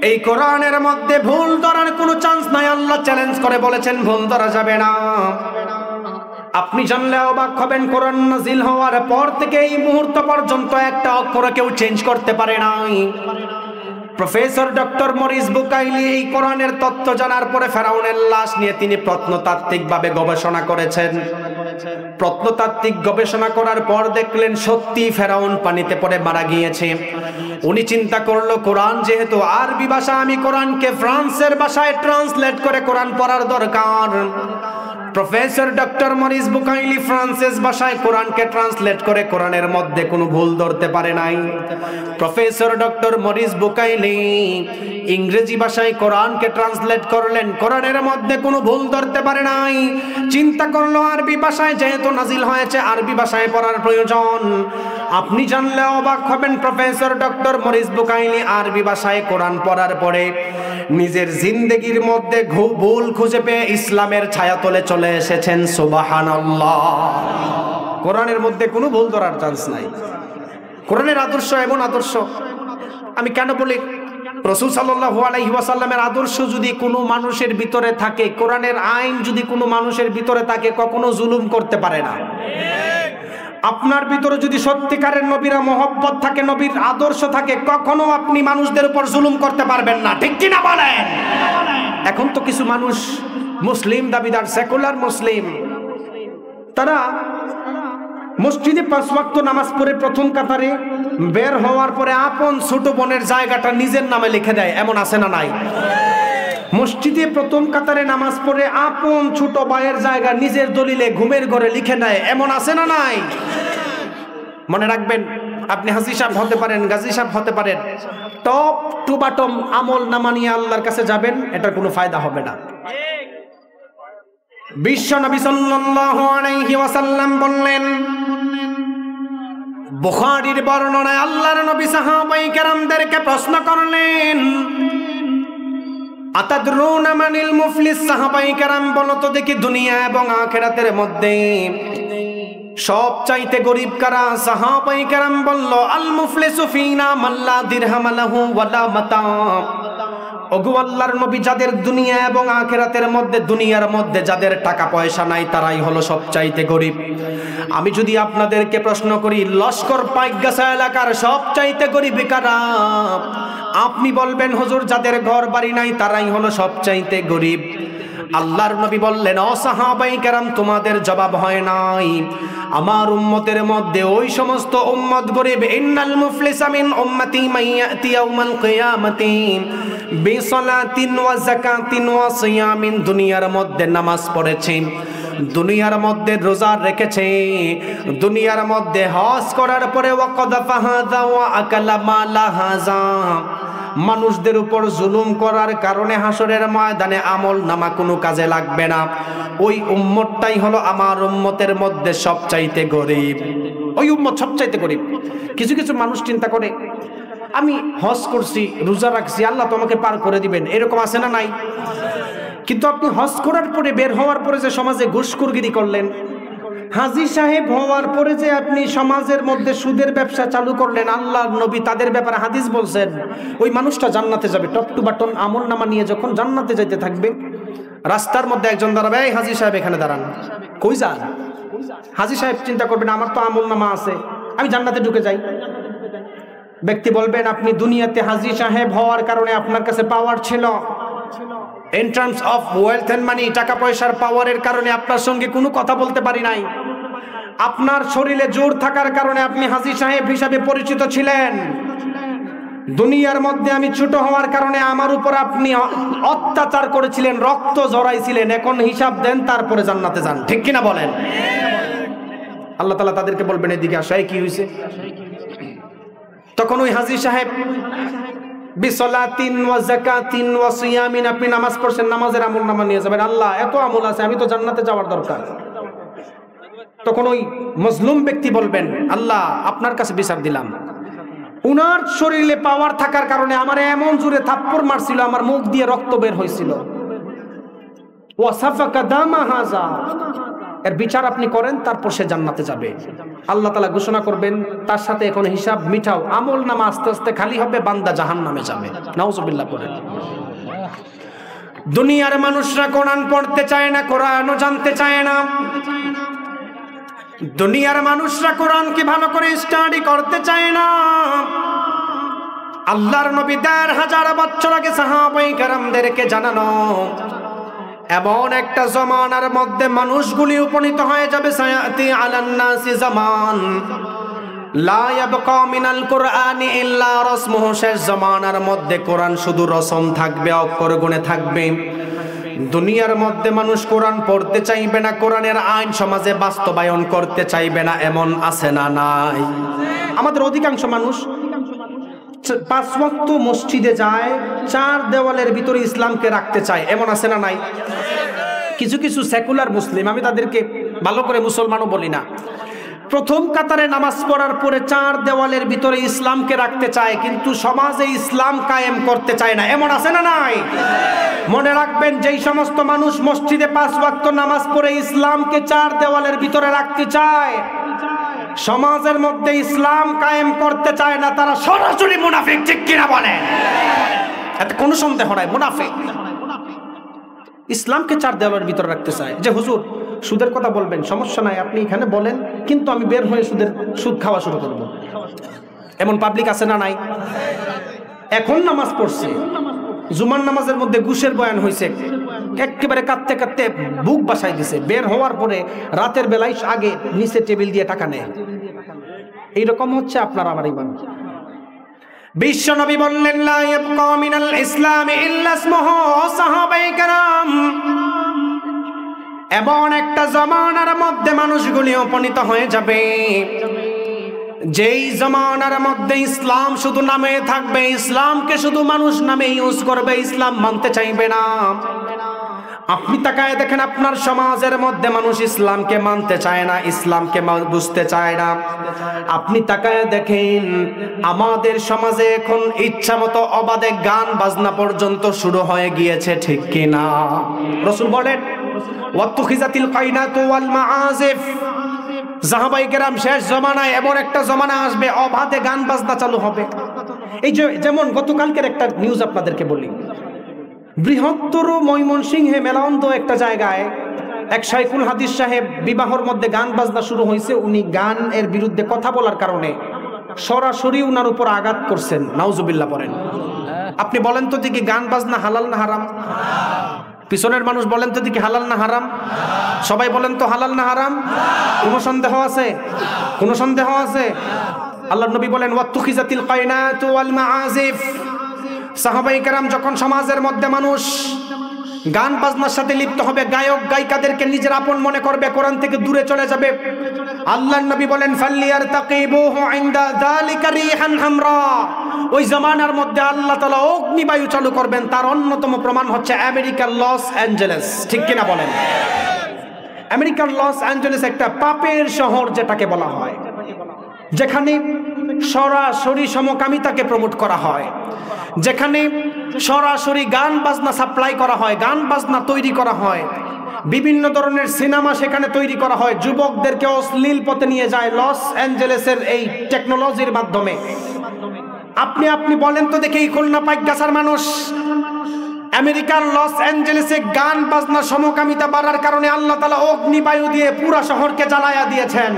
এই কোরআনের মধ্যে ভুল ধরার কোনো চান্স নাই। আল্লাহ চ্যালেঞ্জ করে বলেছেন ভুল ধরা যাবে না। আপনি জানলে অবাক হবেন, কোরআন নাজিল হওয়ার পর থেকে এই মুহূর্ত পর্যন্ত একটা অক্ষর কেউ চেঞ্জ করতে পারে নাই। প্রফেসর ডক্টর মরিস বুকাইলি এই কোরআনের তথ্য জানার পরে ফেরাউনের লাশ নিয়ে তিনি প্রত্নতাত্ত্বিকভাবে গবেষণা করেছেন। প্রত্নতাত্ত্বিক গবেষণা করার পর দেখলেন সত্যি ফেরাউন পানিতে পড়ে মারা গিয়েছে। উনি চিন্তা করলো, কোরআন যেহেতু আরবি ভাষা, আমি কোরআনকে ফ্রান্সের ভাষায় ট্রান্সলেট করে কোরআন পড়ার দরকার। Professor doctor Morris Bucaille Frances ভাষায় কোরআনকে ট্রান্সলেট করে কোরআনের মধ্যে কোনো ভুল ধরতে পারে নাই। প্রফেসর ডক্টর মরিস বুকাইলি ইংরেজি ভাষায় কোরআনকে ট্রান্সলেট করলেন, কোরআনের মধ্যে কোনো ভুল ধরতে পারে নাই। চিন্তা করলো আরবি ভাষায় যেহেতু নাজিল হয়েছে, আরবি ভাষায় পড়ার প্রয়োজন। আপনি জানলে অবাক হবেন, প্রফেসর ডক্টর মরিস বুকাইলি আরবি ভাষায় কোরআন পড়ার পরে নিজের জিন্দেগির মধ্যে ভুল খুঁজে পেয়ে ইসলামের ছায়াতলে চলে এসেছেন। সুবহানাল্লাহ। কোরআনের মধ্যে কোনো ভুল ধরার চান্স নাই। কোরআনের আদর্শ এমন আদর্শ, আমি কেন বলি, রাসূল সাল্লাল্লাহু আলাইহি ওয়াসাল্লামের আদর্শ যদি কোনো মানুষের ভিতরে থাকে, কোরআনের আইন যদি কোনো মানুষের ভিতরে থাকে, কখনো জুলুম করতে পারে না। আপনার ভিতরে যদি সত্যিকারের নবীরা মহব্বত থাকে, নবীর আদর্শ থাকে, কখনো আপনি মানুষদের উপর জুলুম করতে পারবেন না। ঠিক কি না বলেন? এখন তো কিছু মানুষ মুসলিম দাবিদার, সেকুলার মুসলিম, তারা মসজিদে 5 ওয়াক্ত নামাজ পড়ে প্রথম কাতারে বের হওয়ার পরে আপন ছোট বোনের জায়গাটা নিজের নামে লিখে দেয়। এমন আছে না নাই? মসজিদে প্রথম কাতারে নামাজ পড়ে আপন ছোট ভাইয়ের জায়গা নিজের দলিলে ঘুমের ঘরে লিখে নেয়। এমন আছে না নাই? মনে রাখবেন, আপনি হাজী সাহেব হতে পারেন, গাজী সাহেব হতে পারেন, টপ টু বটম আমল নামা নিয়ে আল্লাহর কাছে যাবেন, এটার কোনো ফায়দা হবে না। বিশ্ব নবী সাল্লাল্লাহু আলাইহি ওয়াসাল্লাম বললেন, বুখারীর বর্ণনায় আল্লাহর নবী সাহাবায়ে কেরামদেরকে প্রশ্ন করলেন, আতাদরুনা মানিল মুফলিস? সাহাবায়ে কেরাম বলো তো দেখি, দুনিয়া এবং আখিরাতের মধ্যে সবচাইতে গরিব কারা? সাহাবায়ে কেরাম বলল, আল মুফলিসু ফিনা মাল্লা দিরহাম লাহু ওয়ালা মাতা। ওগো আল্লাহর নবী, যাদের দুনিয়া এবং আখিরাতের মধ্যে, দুনিয়ার মধ্যে যাদের টাকা পয়সা নাই, তারাই হলো সবচাইতে গরিব। আমি যদি আপনাদেরকে প্রশ্ন করি, লস্কর পাইকগাছা এলাকার সবচাইতে গরিব কারা? আপনি বলবেন, হুজুর যাদের ঘর বাড়ি নাই তারাই হলো সবচাইতে গরিব। আল্লাহর নবী বললেন, ও সাহাবায়ে কেরাম, তোমাদের জবাব হয় নাই। আমার উম্মতের মধ্যে ওই সমস্ত উম্মত গরিব, ইন্নাল মুফলিসা মিন উম্মতি মান ইয়াতি ইয়াউমাল কিয়ামাতি বিসালাতিন ওয়া যাকাতিন ওয়া সিয়ামিন। দুনিয়ার মধ্যে নামাজ পড়েছে, দুনিয়ার মধ্যে রোজা রেখেছে, দুনিয়ার মধ্যে হজ করার পরে ওয়াকাদা ফাহাদা ওয়া আকালা মালা হাজা, মানুষদের উপর জুলুম করার কারণে হাসরের ময়দানে আমল নামা কোনো কাজে লাগবে না। ওই উম্মতটাই হলো আমার উম্মতের মধ্যে সবচাইতে গরিব। ওই উম্মত সবচাইতে গরিব। কিছু কিছু মানুষ চিন্তা করে, আমি হজ করছি, রোজা রাখছি, আল্লাহ তো আমাকে পার করে দিবেন, এরকম আছে না নাই? কিন্তু আপনি হজ করার পরে বের হওয়ার পরে যে সমাজে ঘুষখোরগিরি করলেন, হাজী সাহেব হওয়ার পরে যে আপনি সমাজের মধ্যে সুদের ব্যবসা চালু করলেন, আল্লাহর নবী তাদের ব্যাপারে হাদিস বলছেন, ওই মানুষটা জান্নাতে যাবে। টপ টু বাটন আমল নামা নিয়ে যখন জান্নাতে যাইতে থাকবে, রাস্তার মধ্যে একজন দাঁড়াবে, এই হাজী সাহেব এখানে দাঁড়ান, কই যান? হাজী সাহেব চিন্তা করবেন, আমার তো আমল নামা আছে, আমি জান্নাতে ঢুকে যাই। ব্যক্তি বলবেন, আপনি দুনিয়াতে হাজী সাহেব হওয়ার কারণে আপনার কাছে পাওয়ার ছিল, in terms of wealth and money, টাকা পয়সার পাওয়ারের কারণে আপনার সঙ্গে কোনো কথা বলতে পারি নাই। আপনার শরীরে জোর থাকার কারণে আপনি হাজী সাহেব হিসাবে পরিচিত ছিলেন। দুনিয়ার মধ্যে আমি ছোট হওয়ার কারণে আমার উপর আপনি অত্যাচার করেছিলেন, রক্ত ঝরাইছিলেন, এখন হিসাব দেন, তারপরে জান্নাতে যান। ঠিক কিনা বলেন? আল্লাহ তাআলা তাদেরকে বলবেন, এদিকে আসো, কি হয়েছে? তখন ওই হাজী সাহেব বিসলাতিন ওয়া যাকাতিন ওয়া সিয়ামিন, আপনি নামাজ পড়ছেন, নামাজের আমলনামা নিয়ে যাবেন। আল্লাহ এত আমল আছে, আমি তো জান্নাতে যাওয়ার দরকার। তখন ওই মজলুম ব্যক্তি বলবেন, আল্লাহ আপনার কাছে বিচার দিলাম, উনার শরীরে পাওয়ার থাকার কারণে আমার এমন জোরে থাপ্পড় মারছিল, আমার মুখ দিয়ে রক্ত বের হয়েছিল। ওয়া সাফাকা দামা হাযা, এর বিচার আপনি করেন, তারপর সে জান্নাতে যাবে। আল্লাহ তাআলা ঘোষণা করবেন, তার সাথে এখন হিসাব মিটাও, আমল নামা আস্তে আস্তে খালি হবে, বান্দা জাহান্নামে যাবে। নাউজুবিল্লাহ পড়েন। দুনিয়ার মানুষরা কোরআন পড়তে চায় না, কোরআনও জানতে চায় না। দুনিয়ার মানুষরা কোরআনকে ভালো করে স্টাডি করতে চায় না। আল্লাহর নবী ১৫০০ বছর আগে সাহাবায়ে কেরামদেরকে জানানো, এমন একটা জামানার মধ্যে মানুষগুলি উপনীত হয়ে যাবে, সায়াতি আলান নাসি জামান লা ইয়াবকা মিনাল কুরআনি ইল্লা রাসমুহু, শেষ জামানার মধ্যে কোরআন শুধু রসম থাকবে, অক্ষর গুণে থাকবে। দুনিয়ার মধ্যে মানুষ কোরআন পড়তে চাইবে না, কোরআনের আইন সমাজে বাস্তবায়ন করতে চাইবে না, এমন আছে না নাই? আমাদের অধিকাংশ মানুষ ৫ ওয়াক্ত মসজিদে যায়, ৪ দেওয়ালের ভিতরে ইসলামকে রাখতে চায়, এমন আছে না নাই? কিছু কিছু সেকুলার মুসলিম, আমি তাদেরকে ভালো করে মুসলমানও বলি না, প্রথম কাতারে নামাজ পড়ার পরে ৪ দেওয়ালের ভিতরে ইসলামকে রাখতে চায়, কিন্তু সমাজে ইসলাম কায়েম করতে চায় না, এমন আছে না নাই? মনে রাখবেন, যেই সমস্ত মানুষ মসজিদে ৫ ওয়াক্ত নামাজ পড়ে ইসলামকে ৪ দেওয়ালের ভিতরে রাখতে চায়, সমাজের মধ্যে ইসলাম কায়েম করতে চায় না, তারা সরাসরি মুনাফিক। ঠিক কিনা বলেন? এতে কোনো সন্দেহ নাই, মুনাফিক। ইসলামকে ৪ দেওয়ালের ভিতরে রাখতে চায়। যে হুজুর সুদের কথা বলবেন, সমস্যা নাই, আপনি এখানে বলেন, কিন্তু আমি বের হয়ে সুদ খাওয়া শুরু করব, এমন পাবলিক আছে না নাই? এখন নামাজ পড়ছে, জুমার নামাজের মধ্যে ঘুষের বয়ান হয়েছে, একেবারে কাঁদতে কাঁদতে বুক বাসায় দিছে, বের হওয়ার পরে রাতের বেলায় আগে নিচে টেবিল দিয়ে টাকা নেয়। এইরকম হচ্ছে আপনার আমার ইমান। বিশ্ব নবী বললেন, লা ইয়াবকা মিনাল ইসলামি ইল্লা ইসমুহু। সাহাবায়ে কেরাম, এমন একটা জামানার মধ্যে মানুষগুলি উপনীত হয়ে যাবে, যেই জামানার মধ্যে ইসলাম শুধু নামে থাকবে, ইসলামকে শুধু মানুষ নামে ইউজ করবে, ইসলাম মানতে চাইবে না। আপনি তাকায় দেখেন, আপনার সমাজের মধ্যে মানুষ ইসলামকে মানতে চায় না, ইসলামকে বুঝতে চায় না। আপনি তাকায় দেখেন, আমাদের সমাজে এখন ইচ্ছা মতো অবাধে গান বাজনা পর্যন্ত শুরু হয়ে গিয়েছে। ঠিক কিনা? রাসূল বলেন, ওয়াত্তুখিজাতিল কাইনাতু ওয়াল মাআজিফ। সাহাবায়ে কেরাম, শেষ জামানায় এমন একটা জামানা আসবে, অবাধে গান বাজনা চালু হবে। এই যে যেমন গতকালকের একটা নিউজ আপনাদেরকে বলি, বৃহত্তর ময়মনসিংহে মেলান্দ একটা জায়গায় এক শাইখুল হাদিস সাহেব বিবাহর মধ্যে গান বাজনা শুরু হয়েছে। উনি গান এর বিরুদ্ধে কথা বলার কারণে সরাসরি উনার উপর আঘাত করছেন। নাউজুবিল্লাহ পড়েন। আপনি বলেন তো দেখি, গান বাজনা হালাল না হারাম? পিছনের মানুষ বলেন তো দেখি, হালাল না হারাম? সবাই বলেন তো, হালাল না হারাম? কোনো সন্দেহ আছে? কোনো সন্দেহ আছে? আল্লাহর নবী বলেন, ওয়াত্তুখিজাতিল কাইনাতু ওয়াল মাআজিফ। সাহাবায়ে কেরাম, যখন সমাজের মধ্যে মানুষ গান বাজনার সাথে লিপ্ত হবে, গায়ক গায়িকাদেরকে নিজের আপন মনে করবে, কোরআন থেকে দূরে চলে যাবে, আল্লাহর নবী বলেন, ফালিয়ারতাকিবুহু ইনদা যালিকা রিহান হামরা। ওই জামানার মধ্যে আল্লাহ তাআলা অগ্নিবায়ু চালু করবেন। তার অন্যতম প্রমাণ হচ্ছে আমেরিকার লস অ্যাঞ্জেলেস। ঠিক কিনা বলেন? আমেরিকার লস অ্যাঞ্জেলেস একটা পাপের শহর যেটাকে বলা হয়, যেখানে সরাসরি সমকামিতাকে প্রমোট করা হয়, যেখানে সরাসরি গান বাজনা সাপ্লাই করা হয়, গান বাজনা তৈরি করা হয়, বিভিন্ন ধরনের সিনেমা সেখানে তৈরি করা হয়, যুবকদেরকে অশ্লীল পথে নিয়ে যায় লস অ্যাঞ্জেলেসের এই টেকনোলজির মাধ্যমে। আপনি বলেন তো দেখি, খুলনা পাইকগাছার মানুষ, আমেরিকার লস অ্যাঞ্জেলেসে গান বাজনা সমকামিতা বাড়ার কারণে আল্লাহ তাআলা অগ্নিবায়ু দিয়ে পুরা শহরকে জ্বালায়া দিয়েছেন।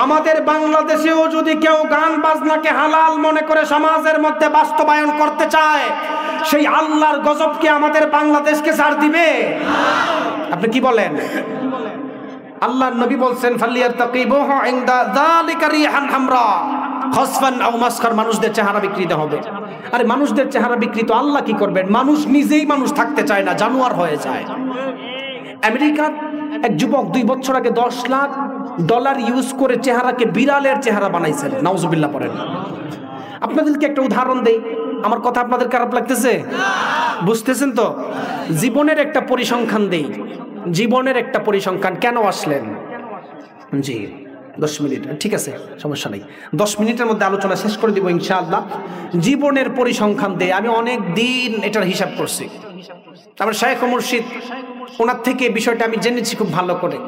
আমাদের বাংলাদেশেও যদি কেউ গান বাজনাকে হালাল মনে করে সমাজের মধ্যে বাস্তবায়ন করতে চায়, সেই আল্লাহর গজব কি আমাদের বাংলাদেশকে ছাড় দিবে? আপনি কি বলেন? আল্লাহর নবী বলছেন, ফালিয়ারতাকিবুহু ইনদা যালিকা রিহান হামরা খসফান আও মাসখার। মানুষদের চেহারা বিকৃত হবে। আরে মানুষদের চেহারা বিকৃত, আল্লাহ কি করবেন? মানুষ নিজেই মানুষ থাকতে চায় না, জানোয়ার হয়ে যায়। আমেরিকার এক যুবক 2 বছর আগে $10 লাখ ইউজ করে চেহারাকে বিড়ালের চেহারা বানাইছেন। নাউজুবিল্লাহ পড়েন। আপনাদেরকে একটা উদাহরণ দেই। আমার কথা আপনাদের খারাপ লাগতেছে? বুঝতেছেন তো? জীবনের একটা পরিসংখ্যান দেই, জীবনের একটা পরিসংখ্যান। কেন আসলেন? জি 10 মিনিট, ঠিক আছে, সমস্যা নেই। 10 মিনিটের মধ্যে আলোচনা শেষ করে দিব ইনশাআল্লাহ। জীবনের পরিসংখ্যান দেই, আমি অনেক দিন এটার হিসাব করছি। তারপর শাইখ মুর্শিদ, ওনার থেকে বিষয়টা আমি জেনেছি খুব ভালো করে।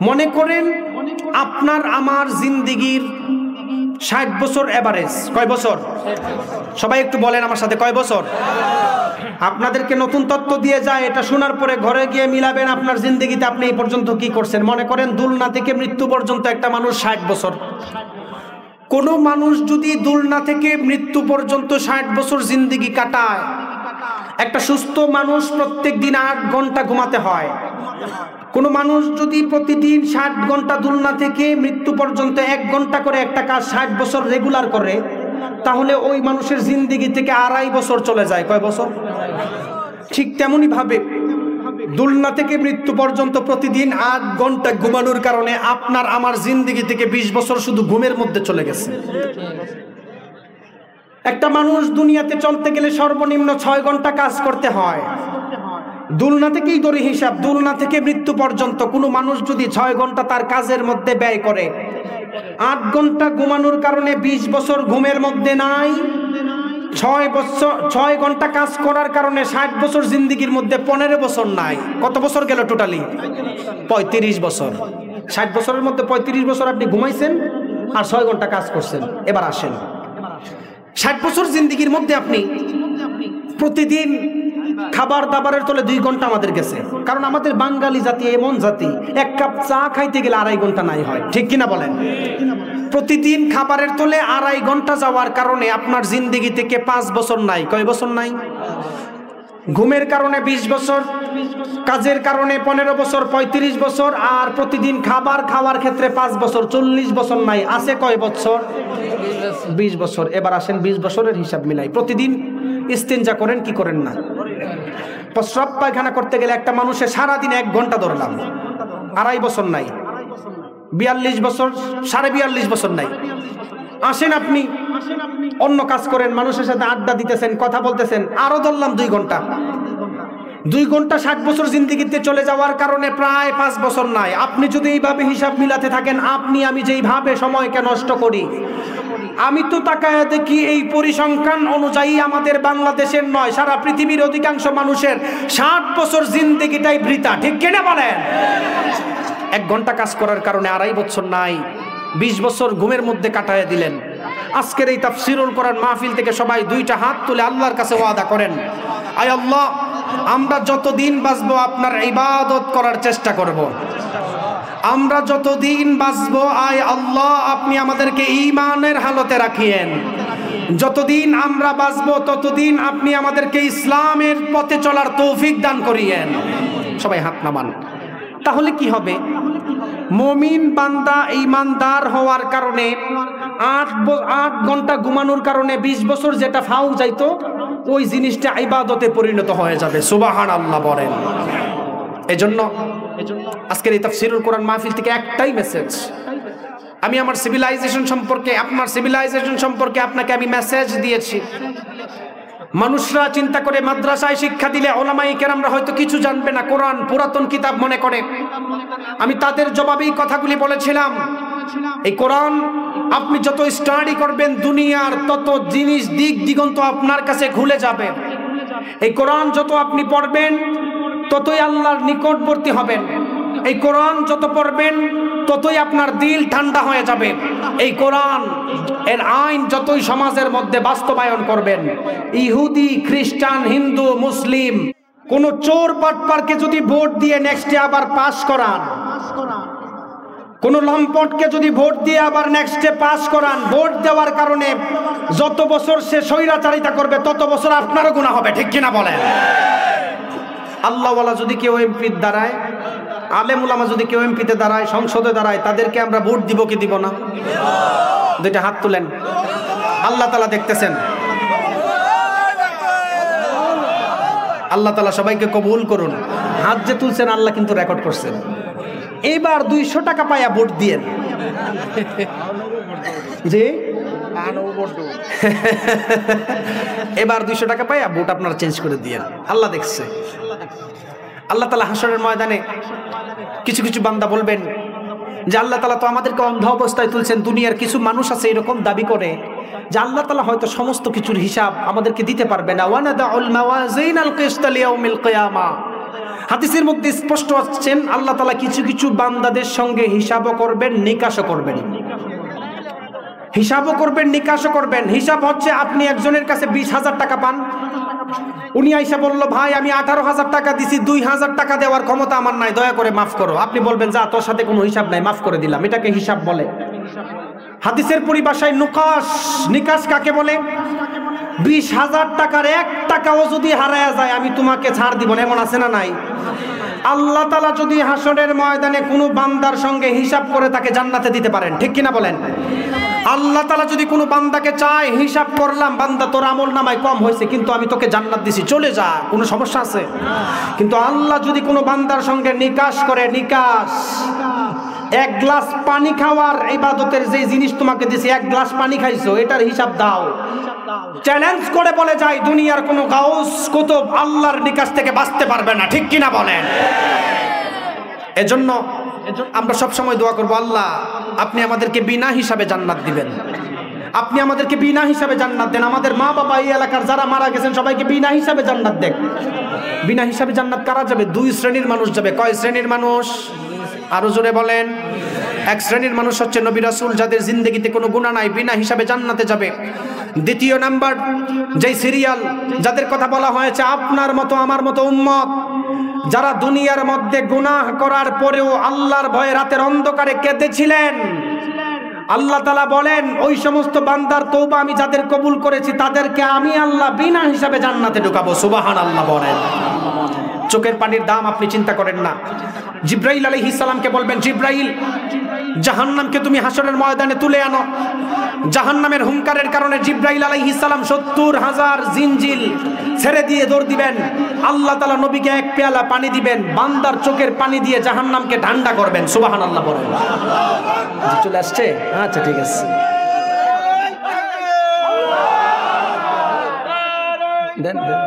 মনে করেন আপনার আমার জিন্দিগির 60 বছর এভারেজ। কয় বছর? সবাই একটু বলেন আমার সাথে, কয় বছর? আপনাদেরকে নতুন তথ্য দিয়ে যায়, এটা শোনার পরে ঘরে গিয়ে মিলাবেন আপনার জিন্দিগিতে আপনি এই পর্যন্ত কি করছেন। মনে করেন দুলনা থেকে মৃত্যু পর্যন্ত একটা মানুষ 60 বছর। কোন মানুষ যদি দুলনা থেকে মৃত্যু পর্যন্ত 60 বছর জিন্দিগি কাটায়, একটা সুস্থ মানুষ প্রত্যেক দিন 8 ঘন্টা ঘুমাতে হয়। কোন মানুষ যদি প্রতিদিন 60 ঘন্টা দুলনা থেকে মৃত্যু পর্যন্ত 1 ঘন্টা করে একটা কাজ 60 বছর রেগুলার করে, তাহলে ওই মানুষের জিন্দিগি থেকে 2.5 বছর চলে যায়। কয় বছর? ঠিক তেমনি ভাবে দুলনা থেকে মৃত্যু পর্যন্ত প্রতিদিন 8 ঘন্টা ঘুমানোর কারণে আপনার আমার জিন্দিগি থেকে 20 বছর শুধু ঘুমের মধ্যে চলে গেছে। একটা মানুষ দুনিয়াতে চলতে গেলে সর্বনিম্ন 6 ঘন্টা কাজ করতে হয়। দুলনা থেকেই ধরে হিসাব, দুলনা থেকে মৃত্যু পর্যন্ত কোনো মানুষ যদি 6 ঘন্টা তার কাজের মধ্যে ব্যয় করে, 8 ঘন্টা ঘুমানোর কারণে 20 বছর ঘুমের মধ্যে নাই। 6 ঘন্টা কাজ করার কারণে 60 বছর জিন্দিগির মধ্যে 15 বছর নাই। কত বছর গেল টোটালি? 35 বছর। 60 বছরের মধ্যে 35 বছর আপনি ঘুমাইছেন আর 6 ঘন্টা কাজ করছেন। এবার আসেন, 60 বছর জিন্দিগির মধ্যে আপনি প্রতিদিন খাবার দাবারের তলে 2 ঘন্টা আমাদের গেছে। কারণ আমাদের বাঙালি জাতি এমন জাতি, 1 কাপ চা খাইতে গেলে 2.5 ঘন্টা নাই হয়। ঠিক কিনা বলেন? প্রতিদিন খাবারের তলে 2.5 ঘন্টা যাওয়ার কারণে আপনার জিন্দিগি থেকে 5 বছর নাই। কয় বছর নাই? ঘুমের কারণে 20 বছর, কাজের কারণে 15 বছর, 35 বছর, আর প্রতিদিন খাবার খাওয়ার ক্ষেত্রে 5 বছর, 40 বছর নাই। আছে কয় বছর? 20 বছর। এবার আসেন 20 বছরের হিসাব মিলাই। প্রতিদিন ইস্তেঞ্জা করেন কি করেন না? প্রস্রাব পায়খানা করতে গেলে একটা মানুষের সারাদিন 1 ঘন্টা ধরলাম, 2.5 বছর নাই। 42 বছর, 42.5 বছর নাই। আসেন আপনি অন্য কাজ করেন, মানুষের সাথে আড্ডা দিতেছেন, কথা বলতেছেন, আরো ধরলাম 2 ঘন্টা। 2 ঘন্টা 60 বছর জিন্দিগিতে চলে যাওয়ার কারণে প্রায় 5 বছর নাই। আপনি যদি এইভাবে হিসাব মিলাতে থাকেন, আপনি আমি যেইভাবে সময়কে নষ্ট করি, আমি তো তাকায় দেখি এই পরিসংখ্যান অনুযায়ী আমাদের বাংলাদেশের নয়, সারা পৃথিবীর অধিকাংশ মানুষের 60 বছর জিন্দিগিটাই বৃথা। ঠিক কিনা বলেন? 1 ঘন্টা কাজ করার কারণে 2.5 বছর নাই, 20 বছর ঘুমের মধ্যে কাটায় দিলেন। আজকের এই তাফসীরুল কোরআন মাহফিল থেকে সবাই 2টা হাত তুলে আল্লাহর কাছে ওয়াদা করেন, আয় আল্লাহ, আমরা যতদিন বাঁচবো আপনার ইবাদত করার চেষ্টা করব। আমরা যতদিন বাঁচবো, আয় আল্লাহ, আপনি আমাদেরকে ঈমানের হালতে রাখিয়েন। যতদিন আমরা বাঁচবো ততদিন আপনি আমাদেরকে ইসলামের পথে চলার তৌফিক দান করিয়েন। সবাই হাত নামান। তাহলে কি হবে? মুমিন বান্দা ঈমানদার হওয়ার কারণে 8 ঘন্টা ঘুমানোর কারণে 20 বছর যেটা ফাউ যাইতো, ওই জিনিসটা ইবাদতে পরিণত হয়ে যাবে। সুবহানাল্লাহ বলেন। এজন্য আজকের এই তাফসীরুল কোরআন মাহফিল থেকে একটাই মেসেজ। আমি আমার সিভিলাইজেশন সম্পর্কে, আপনার সিভিলাইজেশন সম্পর্কে আপনাকে আমি মেসেজ দিয়েছি। মানুষরা চিন্তা করে মাদ্রাসায় শিক্ষা দিলে ওলামায়ে কেরামরা হয়তো কিছু জানবে না, কোরআন পুরাতন কিতাব মনে করে। আমি তাদের জবাবেই কথাগুলি বলেছিলাম, এই কোরআন আপনি যত স্টাডি করবেন দুনিয়ার তত জিনিস দিক দিগন্ত আপনার কাছে খুলে যাবে। এই কোরআন যত আপনি পড়বেন ততই আল্লাহর নিকটবর্তী হবেন। এই কোরআন যত পড়বেন ততই আপনার দিল ঠান্ডা হয়ে যাবে। এই কোরআন এর আইন যতই সমাজের মধ্যে বাস্তবায়ন করবেন, ইহুদি, খ্রিস্টান, হিন্দু, মুসলিম, কোন চোর বাটপারকে যদি ভোট দিয়ে নেক্সটে আবার পাস করান, কোন লম্পটকে যদি ভোট দিয়ে আবার নেক্সটে পাস করান, ভোট দেওয়ার কারণে যত বছর সে স্বৈরাচারিতা করবে তত বছর আপনারও গুনাহ হবে। ঠিক কিনা বলেন? আল্লাহওয়ালা যদি কেউ এমপির দাঁড়ায়, আলেম উলামা যদি কেউ এমপিতে দাঁড়ায়, সংসদে দাঁড়ায়, তাদেরকে আমরা ভোট দিব কি দিব না? 2টা হাত তুলেন। আল্লাহ তাআলা দেখতেছেন। আল্লাহ তাআলা সবাইকে কবুল করুন। হাত যে তুলছেন আল্লাহ কিন্তু রেকর্ড করছেন। এবার 200 টাকা পায়া ভোট দিয়েন। জি, এবার 200 টাকা পাইয়া ভোট আপনারা চেঞ্জ করে দিয়েন। আল্লাহ দেখছে। আল্লাহ তাআলা হাসরের ময়দানে কিছু কিছু বান্দা বলবেন যে আল্লাহ তাআলা তো আমাদেরকে অন্ধ অবস্থায় তুলছেন। দুনিয়ার কিছু মানুষ আছে এরকম দাবি করে যে আল্লাহ তাআলা হয়তো সমস্ত কিছুর হিসাব আমাদেরকে দিতে পারবে না। ওয়ানাদাউল মাওয়াজিনাল কিসতা লিয়াউমিল কিয়ামা, হাদিসের মধ্যে স্পষ্ট আছেন আল্লাহ তাআলা কিছু কিছু বান্দাদের সঙ্গে হিসাবও করবেন, নিকাশও করবেন। হিসাবও করবেন, নিকাশও করবেন। হিসাব হচ্ছে আপনি একজনের কাছে 20,000 টাকা পান, উনি আইসা বলল ভাই আমি 18,000 টাকা দিছি, 2,000 টাকা দেওয়ার ক্ষমতা আমার নাই, দয়া করে মাফ করো। আপনি বলবেন যা তোর সাথে কোনো হিসাব নাই, মাফ করে দিলাম। এটাকে হিসাব বলে। হাদিসের পরিভাষায় নুকাশ, নিকাশ কাকে বলে? 20,000 টাকার 1 টাকাও যদি হারায়া যায় আমি তোমাকে ছাড় দিব না, এমন আছে না নাই? আল্লাহ তাআলা যদি হাসরের ময়দানে কোনো বান্দার সঙ্গে হিসাব করে তাকে জান্নাতে দিতে পারেন, ঠিক কিনা বলেন? আল্লাহ তাআলা যদি কোনো বান্দাকে চায়, হিসাব করলাম বান্দা তোর আমল নামায় কম হয়েছে কিন্তু আমি তোকে জান্নাত দিছি, চলে যা, কোনো সমস্যা আছে? কিন্তু আল্লাহ যদি কোনো বান্দার সঙ্গে নিকাশ করে, নিকাশ, 1 গ্লাস পানি খাওয়ার ইবাদতের যে জিনিস তোমাকে দিছি, 1 গ্লাস পানি খাইছো, এটার হিসাব দাও, চ্যালেঞ্জ করে বলে যায় দুনিয়ার কোনো গাউস কুতুব আল্লাহর নিকাশ থেকে বাঁচতে পারবে না, ঠিক কিনা বলেন? এজন্য আমরা সব সময় দোয়া করব, আল্লাহ আপনি আমাদেরকে বিনা হিসাবে জান্নাত দিবেন, আপনি আমাদেরকে বিনা হিসাবে জান্নাত দেন। আমাদের মা বাবা এই এলাকার যারা মারা গেছেন সবাইকে বিনা হিসাবে জান্নাত দেন। বিনা হিসাবে জান্নাত কারা যাবে? 2 শ্রেণীর মানুষ যাবে। কয় শ্রেণীর মানুষ? আরো জোরে বলেন। 1 শ্রেণীর মানুষ হচ্ছে নবী রাসূল যাদের জিন্দেগিতে কোনো গুনাহ নাই, বিনা হিসাবে জান্নাতে যাবে। 2 নাম্বার যেই সিরিয়াল যাদের কথা বলা হয়েছে আপনার মতো আমার মতো উম্মত, যারা দুনিয়ার মধ্যে গুনাহ করার পরেও আল্লাহর ভয়ে রাতের অন্ধকারে কেঁদেছিলেন, আল্লাহ তাআলা বলেন ওই সমস্ত বান্দার তওবা আমি যাদের কবুল করেছি তাদেরকে আমি আল্লাহ বিনা হিসাবে জান্নাতে ঢুকাবো। সুবহানাল্লাহ বলেন। চোখের পানির দাম আপনি চিন্তা করেন না। জিব্রাইল আলাইহিস সালামকে বলবেন, জিব্রাইল জাহান্নামকে তুমি হাসরের ময়দানে তুলে আনো। জাহান্নামের হুঙ্কারের কারণে জিব্রাইল আলাইহিস সালাম 70,000 জিনজিল ছেড়ে দিয়ে দৌড় দিবেন। আল্লাহ তাআলা নবীকে 1 পেয়ালা পানি দিবেন, বান্দার চোখের পানি দিয়ে জাহান্নামকে ঠান্ডা করবেন। সুবহানাল্লাহ বলেন। চলে আসছে? আচ্ছা ঠিক আছে, দেন দেন।